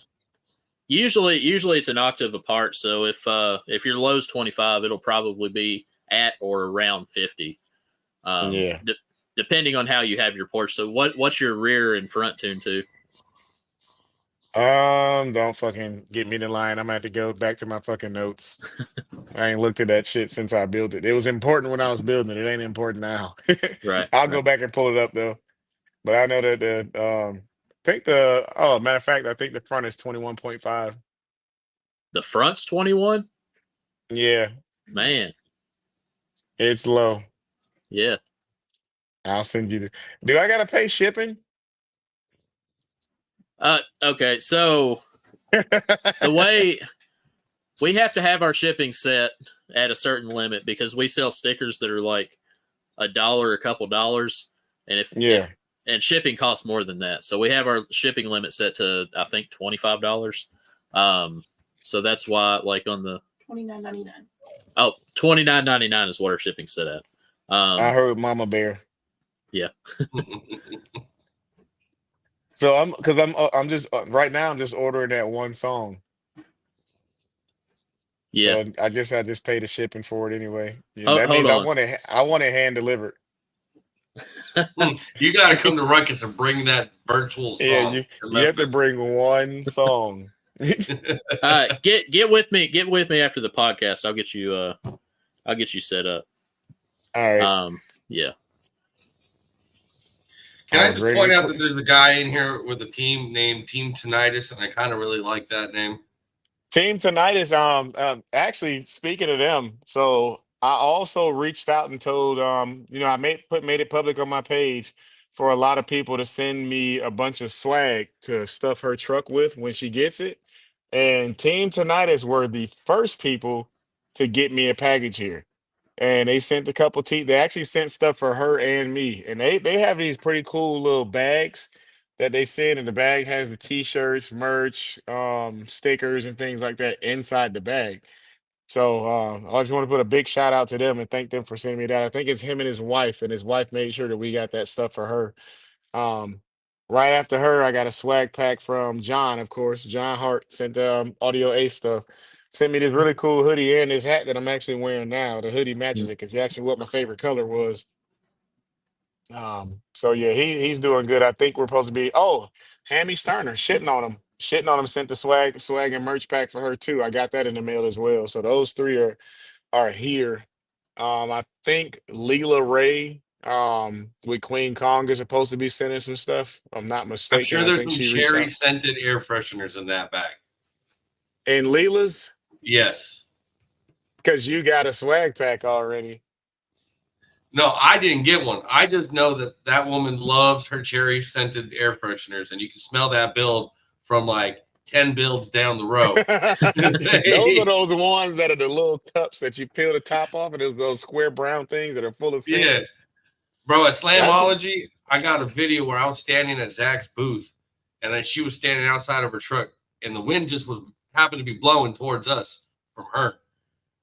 Usually it's an octave apart. So if your low's 25, it'll probably be at or around 50. Um,
yeah.
de- Depending on how you have your porch. So what's your rear and front tune to?
Don't fucking get me in the line. I'm gonna have to go back to my fucking notes. I ain't looked at that shit since I built it. It was important when I was building it. It ain't important now.
Right,
I'll go
right.
back and pull it up though. But I know that I think matter of fact, I think the front is 21.5.
The front's 21.
Yeah,
Man,
it's low.
yeah.
I'll send you the do I gotta pay shipping?
Okay. So the way we have to have our shipping set at a certain limit because we sell stickers that are like $1, a couple dollars, and if
Yeah.
and shipping costs more than that. So we have our shipping limit set to I think $25. So that's why like on the
$29.99.
$29.99 is what our shipping's set at.
I heard Mama Bear.
Yeah.
So I'm just right now I'm just ordering that one song.
Yeah.
So I guess I just pay the shipping for it anyway. Yeah, that
Hold
means I
on.
want it hand delivered.
You got to come to Ruckus and bring that virtual
Yeah,
song.
you have to bring one song.
All right, get with me. Get with me after the podcast. I'll get you set up.
All right.
Yeah.
Can
I
I
was
just
ready
point
to
out that there's a guy in here with a team named Team Tinnitus, and I kind of really like that name.
Team Tinnitus, actually speaking of them, so I also reached out and told I made it public on my page for a lot of people to send me a bunch of swag to stuff her truck with when she gets it. And Team Tinnitus were the first people to get me a package here. And they sent a couple they actually sent stuff for her and me. And they have these pretty cool little bags that they send, and the bag has the t-shirts, merch, stickers, and things like that inside the bag. So I just want to put a big shout out to them and thank them for sending me that. I think it's him and his wife made sure that we got that stuff for her. Um, right after her, I got a swag pack from John, of course. John Hart sent Audio A stuff. Sent me this really cool hoodie and this hat that I'm actually wearing now. The hoodie matches it because he asked me what my favorite color was. So yeah, he's doing good. I think we're supposed to be. Oh, Hammy Sterner, shitting on him. Sent the swag and merch pack for her too. I got that in the mail as well. So those three are here. I think Leela Ray, with Queen Kong is supposed to be sending some stuff. If I'm not
I'm
mistaken.
sure
I
there's
think
some
she reached
cherry
out.
scented air fresheners in that bag.
And Leela's,
Yes.
because you got a swag pack already.
No, I didn't get one. I just know that that woman loves her cherry scented air fresheners, and you can smell that build from like 10 builds down the road.
Those are those ones that are the little cups that you peel the top off, and there's those square brown things that are full of scent.
Yeah. Bro, at
That's
Slamology, I got a video where I was standing at Zach's booth, and then she was standing outside of her truck, and the wind just happened to be blowing towards us from her.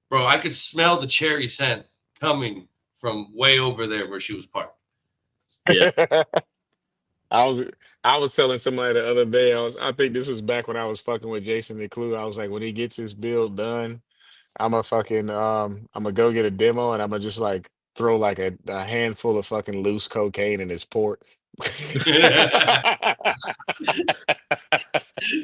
Bro, I could smell the cherry scent coming from way over there where she was parked.
Yeah.
I was I was telling somebody the other day. I think this was back when I was fucking with Jason McClue. I was like, when he gets his build done, I'm gonna go get a demo and I'm gonna just like throw like a handful of fucking loose cocaine in his port.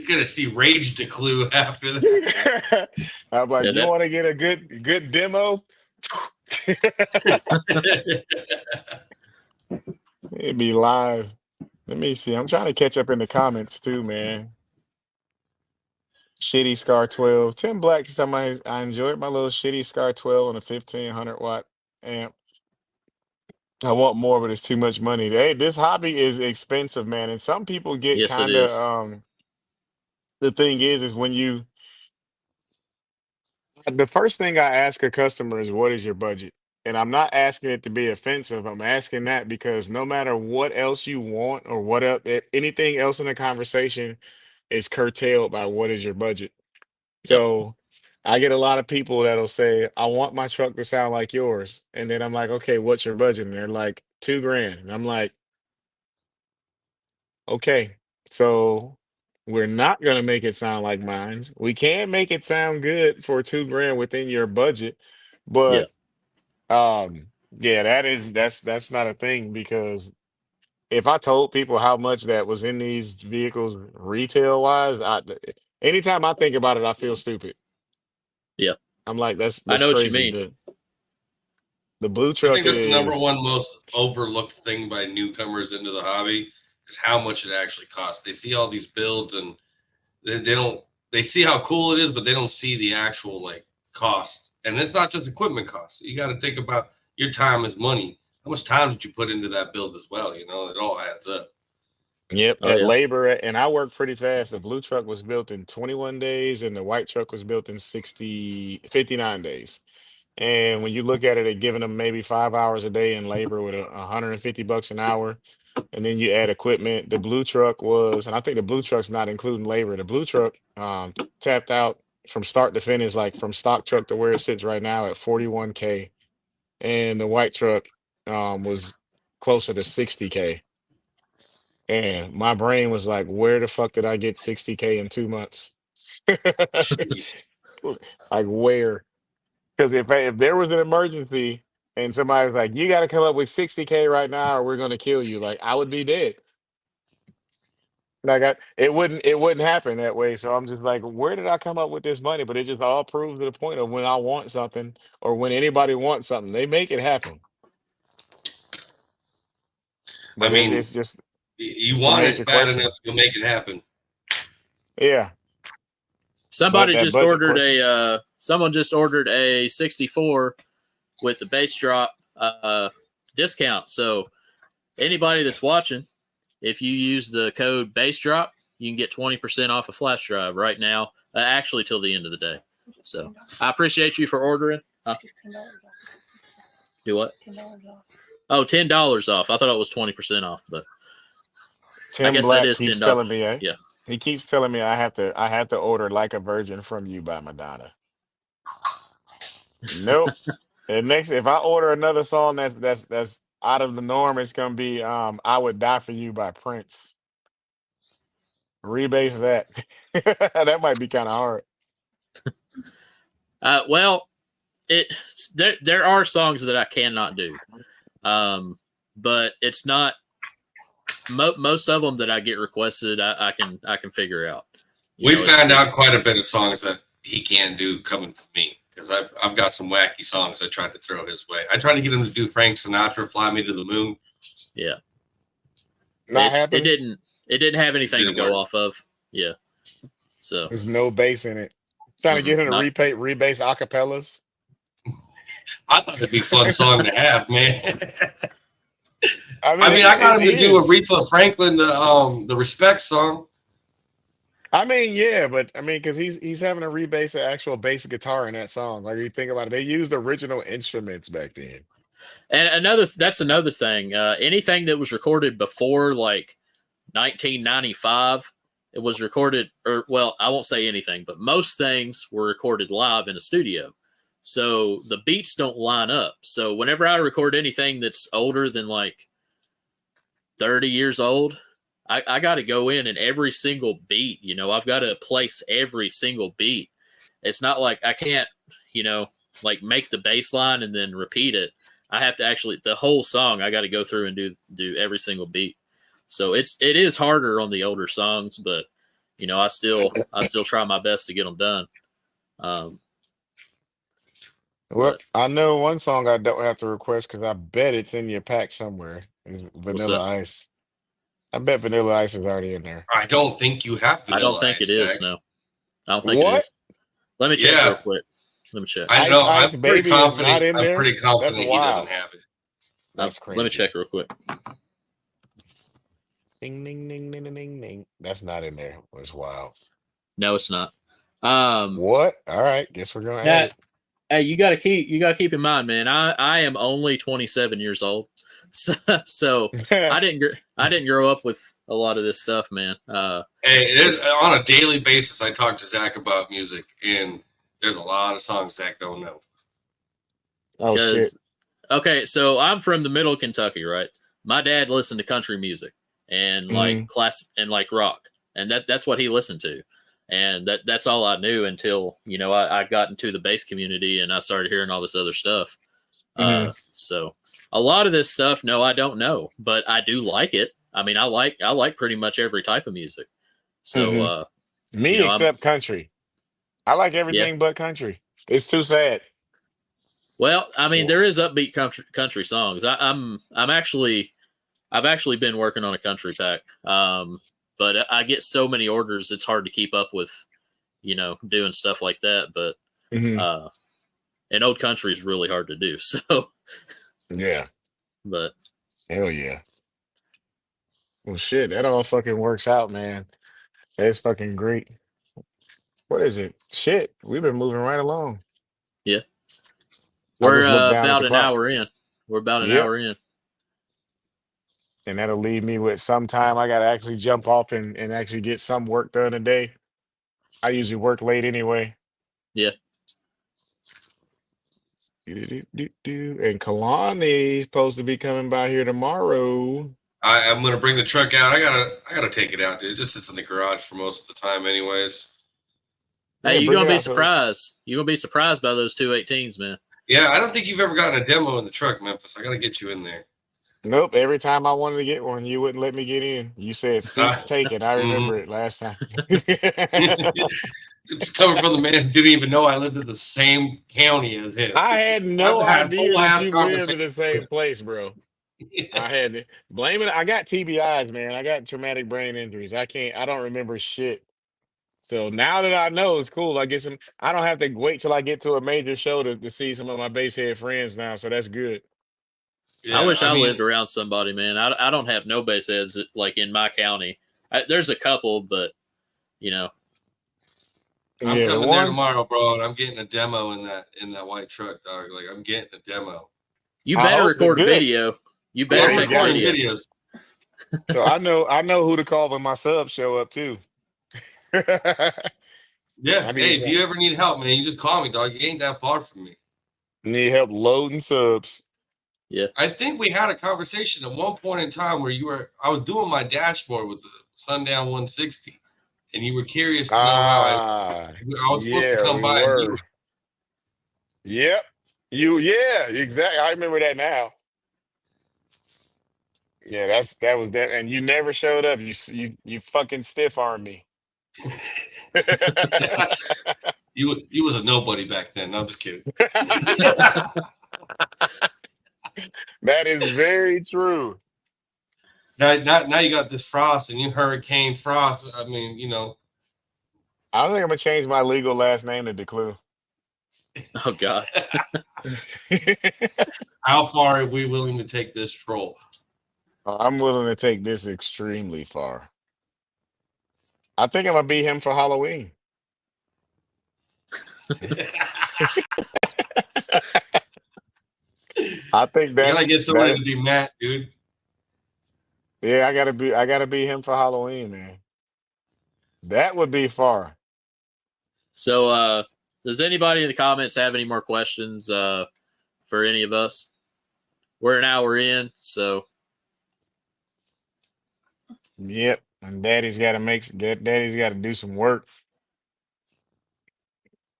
Gonna see Rage Declue after that.
I'm like,
Yeah.
you want to get a good demo? It'd be live. Let me see. I'm trying to catch up in the comments too, man. Shitty Scar 12. Tim Black somebody I enjoyed my little shitty Scar 12 on a 1500 watt amp. I want more, but it's too much money. Hey, this hobby is expensive, man. And some people get
Yes, it
kind of
is.
the thing is when you the first thing I ask a customer is what is your budget? And I'm not asking it to be offensive. I'm asking that because no matter what else you want or what else, anything else in the conversation is curtailed by what is your budget.
Yep.
So I get a lot of people that'll say, I want my truck to sound like yours. And then I'm like, okay, what's your budget? And they're like, 2 grand. And I'm like, okay, so we're not gonna make it sound like mine. We can make it sound good for 2 grand within your budget,
Yeah.
but yeah, that's not a thing because if I told people how much that was in these vehicles retail wise, anytime I think about it, I feel stupid.
Yeah.
I'm like,
I
that's
know what you
crazy.
mean.
The blue
I
truck
think that's the number
is
one most overlooked thing by newcomers into the hobby is how much it actually costs. They see all these builds and they don't they see how cool it is, but they don't see the actual like cost. And it's not just equipment costs. You got to think about your time is money. How much time did you put into that build as well? You know, it all adds up.
Yep,
Oh
at
yeah.
labor, and I work pretty fast. The blue truck was built in 21 days, and the white truck was built in 59 days. And when you look at it, giving them maybe 5 hours a day in labor with $150 an hour, and then you add equipment. The blue truck was, and I think the blue truck's not including labor. The blue truck tapped out from start to finish, like from stock truck to where it sits right now at 41K, and the white truck was closer to 60K. And my brain was like, where the fuck did I get 60K in 2 months?
Jeez.
Like where? Because if there was an emergency and somebody was like, you got to come up with 60K right now or we're gonna kill you, like I would be dead. Like it wouldn't happen that way. So I'm just like, where did I come up with this money? But it just all proves to the point of when I want something or when anybody wants something, they make it happen.
I
But
mean,
it's just
you
it's the
want
major
it bad
question.
enough, you'll make it happen.
Yeah. But
Somebody
that
just
budget
ordered
question.
a someone just ordered a 64 with the bass drop discount. So anybody that's watching, if you use the code bass drop, you can get 20% off a flash drive right now, actually till the end of the day. So I appreciate you for ordering. Huh? Do what? Oh, $10 off. I thought it was 20% off, but I
Tim
guess that
Black
is
keeps
$10.
telling me,
Yeah.
he keeps telling me I have to order Like a Virgin from You by Madonna. Nope. And next, if I order another song that's out of the norm, it's gonna be I Would Die for You by Prince. Rebase that. That might be kind of hard.
Well, there are songs that I cannot do, but it's not most of them that I get requested. I can figure out.
We found
It's
out quite a bit of songs that he can't do coming from me because I've got some wacky songs I tried to throw his way. I tried to get him to do Frank Sinatra, "Fly Me to the Moon."
yeah.
Not
It
happening.
didn't have anything to
Didn't
go
work.
off of. Yeah. So
There's no bass in it. Trying to get him to
not
rebase acapellas.
I thought it'd be a fun song to have, man.
I mean,
I mean, I got
it
him to do
is.
Aretha Franklin, the Respect song.
I mean, yeah, but I mean, because he's having to rebase the actual bass guitar in that song. Like you think about it, they used original instruments back then.
and that's another thing. Anything that was recorded before like 1995, it was recorded, or well, I won't say anything, but most things were recorded live in a studio. So the beats don't line up. So whenever I record anything that's older than like 30 years old, I got to go in and every single beat, I've got to place every single beat. It's not like I can't, like make the bass line and then repeat it. I have to actually, the whole song, I got to go through and do every single beat. So it is harder on the older songs, but I still try my best to get them done.
Well,
But
I know one song I don't have to request because I bet it's in your pack somewhere. Is
what's
Vanilla
up?
Ice. I bet Vanilla Ice is already in there.
I don't think you have
I don't
Vanilla
think it
Ice,
is.
Zach.
No, I don't think it
What?
is. Let me check real
Yeah,
quick. Let me check.
I
Ice
know.
Ice Baby is not in
I'm
there?
pretty
That's
confident he doesn't
wild.
have it.
That's
Let me
crazy.
check real quick.
Ding ding ding ding ding ding ding. That's not in there. That's wild.
No, it's not. Um,
What? All right. Guess we're gonna add
now,
it.
hey, you gotta keep in mind, man. I am only 27 years old, so I didn't grow up with a lot of this stuff, man.
Hey,
So
there's on a daily basis. I talk to Zach about music, and there's a lot of songs Zach don't know.
Oh shit.
because okay, so I'm from the middle of Kentucky, right? My dad listened to country music and like
Hmm.
class and like rock, and that's what he listened to, and that's all I knew until I got into the bass community and I started hearing all this other stuff.
Hmm.
So a lot of this stuff, no, I don't know, but I do like it. I mean, I like pretty much every type of music. So
Hmm.
you
Me
know, I'm
except country. I like
yeah.
everything but country. It's too sad.
Well, I mean,
Well,
there is upbeat country songs. I've actually been working on a country pack, but I get so many orders, it's hard to keep up with, doing stuff like that. But
hmm.
uh, and old country is really hard to do. So,
Yeah.
but
Hell yeah. Well, shit, that all fucking works out, man. That's fucking great. What is it? Shit, we've been moving right along.
yeah,
I
we're
just looked down at
about
the
an
clock.
hour in. We're about an
Yep.
hour in.
And that'll leave me with some time I gotta actually jump off and actually get some work done today. I usually work late anyway.
Yeah.
Do. And Kalani's supposed to be coming by here tomorrow.
I'm gonna bring the truck out. I gotta take it out, dude. It just sits in the garage for most of the time, anyways.
Hey,
Yeah,
you're
bring
gonna
it
be
out. So
surprised. You're gonna be surprised by those 218s, man.
Yeah, I don't think you've ever gotten a demo in the truck, Memphis. I gotta get you in there.
nope. Every time I wanted to get one, you wouldn't let me get in. You said seats taken. I
hmm
remember it last time.
It's coming from the man who didn't even know I lived in the same county as him.
I had
I've
no
had a
idea
whole
that
ass
you lived
conversation
in the same
with
place, bro.
him.
I had to blame it. I got TBIs, man. I got traumatic brain injuries. I don't remember shit. So now that I know, it's cool. I get some. I don't have to wait till I get to a major show to see some of my basehead friends now. So that's good.
I
Yeah,
wish
I
I
mean,
lived around somebody, man. I don't have no base heads like in my county. There's a couple, but you know,
I'm
Yeah, the
coming there
ones
tomorrow, bro, and I'm getting a demo in that white truck, dog. Like I'm getting a demo.
you
I
better
hope that
record
good.
video. You
Oh,
better
Yeah,
I'm
he's
take a
got
recording
to.
video.
videos.
So I know who to call when my subs show up too.
Yeah.
I need
Hey, if
some.
you ever need help, man, you just call me, dog. You ain't that far from me.
Need help loading subs.
Yeah.
I think we had a conversation at one point in time where I was doing my dashboard with the Sundown 160, and you were curious to know how
Ah,
I was supposed to
yeah,
come
we
by, and you
were. Yep. Yeah, exactly. I remember that now. Yeah, that was that, and you never showed up. You fucking stiff armed me.
you was a nobody back then. No, I'm just kidding.
That is very true.
Now you got this Frost and you Hurricane Frost. I mean,
I think I'm gonna change my legal last name to Declue.
Oh God.
how far are we willing to take this troll?
I'm willing to take this extremely far. I think I'm gonna be him for Halloween. I think
You
that
gotta get somebody
that
to be Matt, dude.
yeah, I gotta be him for Halloween, man. That would be far.
So, does anybody in the comments have any more questions for any of us? We're an hour in, so
Yep. And daddy's gotta do some work.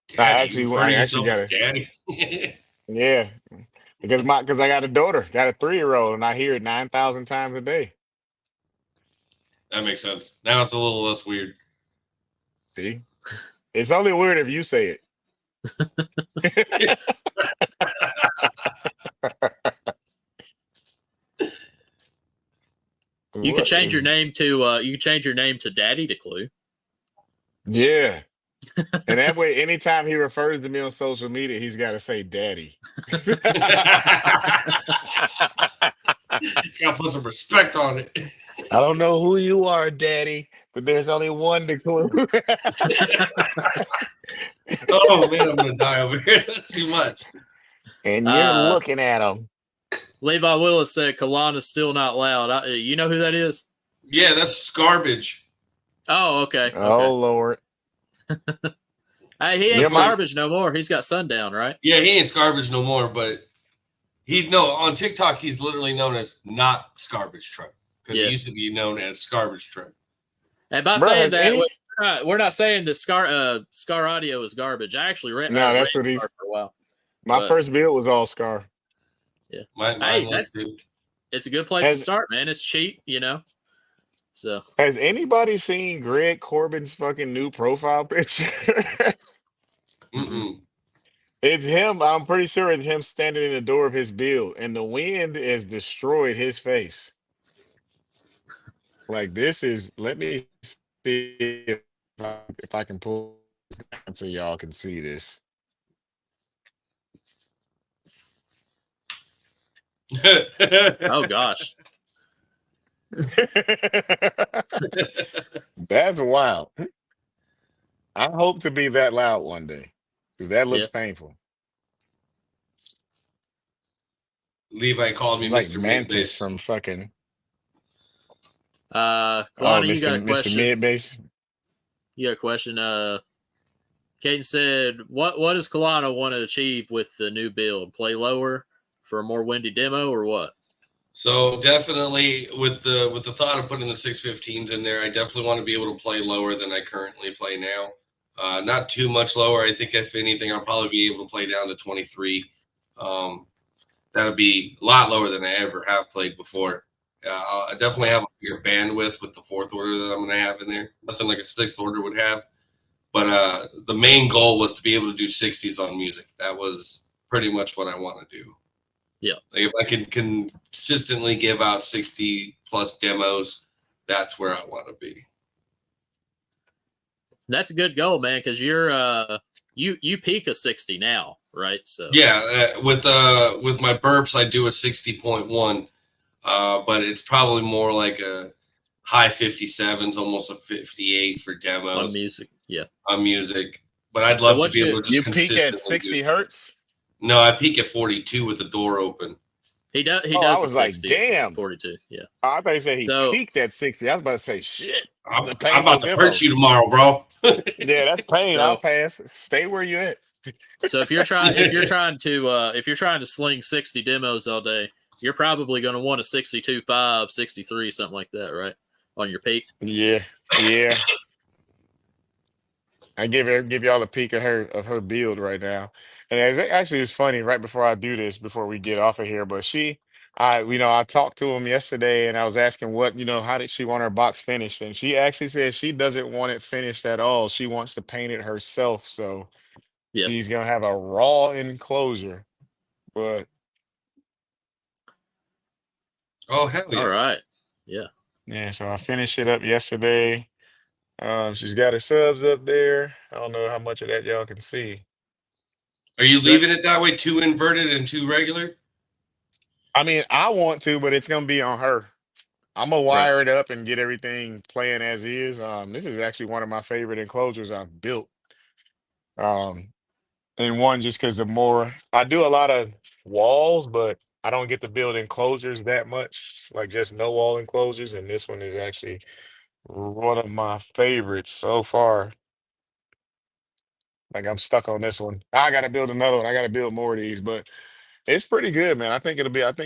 Daddy, you refer
I
to
actually
yourself as
gotta
daddy?
yeah. Because I got a daughter, got a 3-year-old, and I hear it 9,000 times a day.
That makes sense. Now it's a little less weird.
See? It's only weird if you say it.
You could
What
change your
is-
name to Daddy to Clue.
Yeah. And that way, anytime he refers to me on social media, he's got to say daddy.
Gotta put some respect on it.
I don't know who you are, daddy, but there's only one to clue.
Oh man, I'm gonna die over here. That's too much.
And you're looking at him.
Levi Willis said Kalana's still not loud. You know who that is?
Yeah, that's garbage.
Oh, okay.
Oh, Lord.
Hey, he ain't
Yeah, my-
garbage no more. He's got Sundown, right?
Yeah, he ain't garbage no more, but on TikTok he's literally known as not Garbage Truck because
Yeah.
he used to be known as Garbage Truck.
And by
Bro,
saying
has
that,
any-
we're not saying that Scar Audio is garbage. I actually read.
No, that's what he's.
for a while.
My
But-
first build was all Scar.
Yeah,
Mine
Hey,
was too.
it's a good place to start, man. It's cheap, you know. So
Has anybody seen Greg Corbin's fucking new profile picture?
Mm-mm.
It's him. I'm pretty sure it's him standing in the door of his build, and the wind has destroyed his face. Like this is. Let me see if I can pull this down so y'all can see this.
oh gosh.
That's wild. I hope to be that loud one day because that looks painful.
Levi called me
Like
Mr.
Mantis
Midbase.
from fucking.
Kalana, you got a
Mr.
question.
Mid Base.
You got a question. Caden said, what does Kalana want to achieve with the new build? Play lower for a more windy demo or what?
So definitely with the thought of putting the 615s in there, I definitely want to be able to play lower than I currently play now. Not too much lower. I think if anything, I'll probably be able to play down to 23. That would be a lot lower than I ever have played before. I definitely have a bigger bandwidth with the fourth order that I'm going to have in there. Nothing like a sixth order would have. But the main goal was to be able to do 60s on music. That was pretty much what I want to do.
Yeah.
Like if I can consistently give out 60 plus demos, that's where I want to be.
That's a good goal, man, because you're you peak a 60 now, right? So
yeah, with my burps, I do a 60.1, but it's probably more like a high 57s, almost a 58 for demos
on music. Yeah,
on music. But I'd
So
love to
what
be able to just
You peak
consistently
at 60
do.
hertz?
No, I peak at 42 with the door open.
he does. He
Oh,
does
I was
the
like,
60,
damn.
42. Yeah.
I thought he said he
So-
peaked at 60. I was about to say, shit.
I'm
The
about
painful
to
demo.
hurt you tomorrow, bro.
Yeah, that's pain.
So-
I'll pass. Stay where you at.
So if you're trying to sling 60 demos all day, you're probably going to want a 62.5, 63, something like that, right? On your peak.
Yeah. I give y'all a peek of her build right now, and actually it's funny. Right before I do this, before we get off of here, but I talked to him yesterday, and I was asking how did she want her box finished, and she actually said she doesn't want it finished at all. She wants to paint it herself, so
Yep.
she's gonna have a raw enclosure. But
Oh, hell yeah.
All right. Yeah.
yeah, so I finished it up yesterday. She's got her subs up there. I don't know how much of that y'all can see.
Are you
So
leaving it that way, 2 inverted and 2 regular?
I mean, I want to, but it's gonna be on her. I'm gonna wire it up and get everything playing as is. This is actually one of my favorite enclosures I've built. And one just because the more I do a lot of walls, but I don't get to build enclosures that much, like just no wall enclosures. And this one is actually one of my favorites so far. Like I'm stuck on this one. I gotta build another one. I gotta build more of these, but it's pretty good, man. I think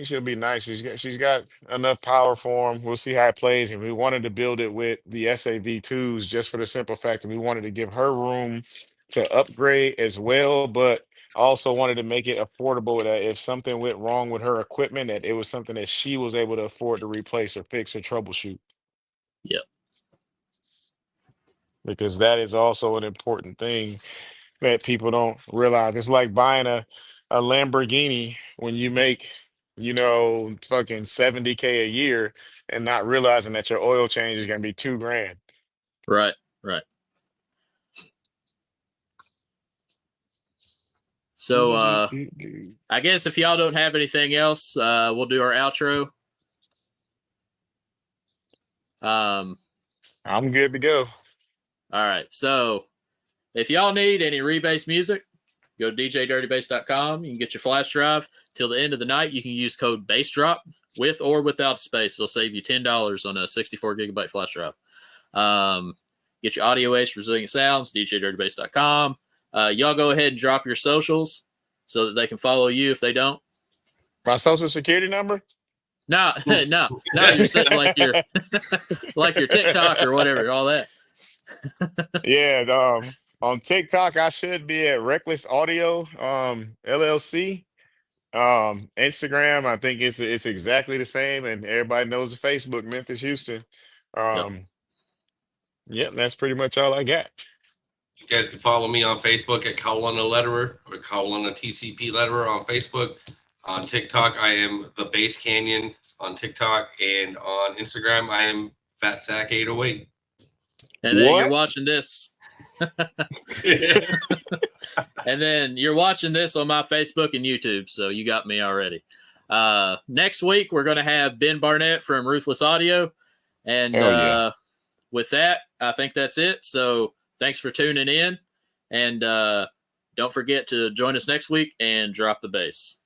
she'll be nice. She's got enough power for him. We'll see how it plays. And we wanted to build it with the SAV2s just for the simple fact that we wanted to give her room to upgrade as well, but also wanted to make it affordable that if something went wrong with her equipment, that it was something that she was able to afford to replace or fix or troubleshoot.
Yep.
Because that is also an important thing. that people don't realize. It's like buying a Lamborghini when you make, fucking 70K a year and not realizing that your oil change is gonna be 2 grand.
Right, right. So I guess if y'all don't have anything else, we'll do our outro.
I'm good to go.
All right. So if y'all need any rebase music, go to djdirtybass.com. You can get your flash drive. Till the end of the night, you can use code BASSDROP with or without space. It'll save you $10 on a 64 gigabyte flash drive. Get your audio aids for resilient sounds, djdirtybass.com. Y'all go ahead and drop your socials so that they can follow you if they don't.
My social security number?
No, no, you're sitting like your like your TikTok or whatever, all that.
Yeah, on TikTok I should be at Reckless Audio LLC. Instagram, I think it's exactly the same, and everybody knows the Facebook, Memphis, Houston.
Yep.
Yep, that's pretty much all I got.
You guys can follow me on Facebook at Colin the Letterer or Colin the TCP Letterer on Facebook. On TikTok, I am the Bass Canyon on TikTok, and on Instagram, I am Fat Sack 808.
And then you're
What?
watching this. And then you're watching this on my Facebook and YouTube, so you got me already. Next week, we're going to have Ben Barnett from Ruthless Audio. And
Hell yeah.
with that, I think that's it. So thanks for tuning in. And don't forget to join us next week and drop the bass.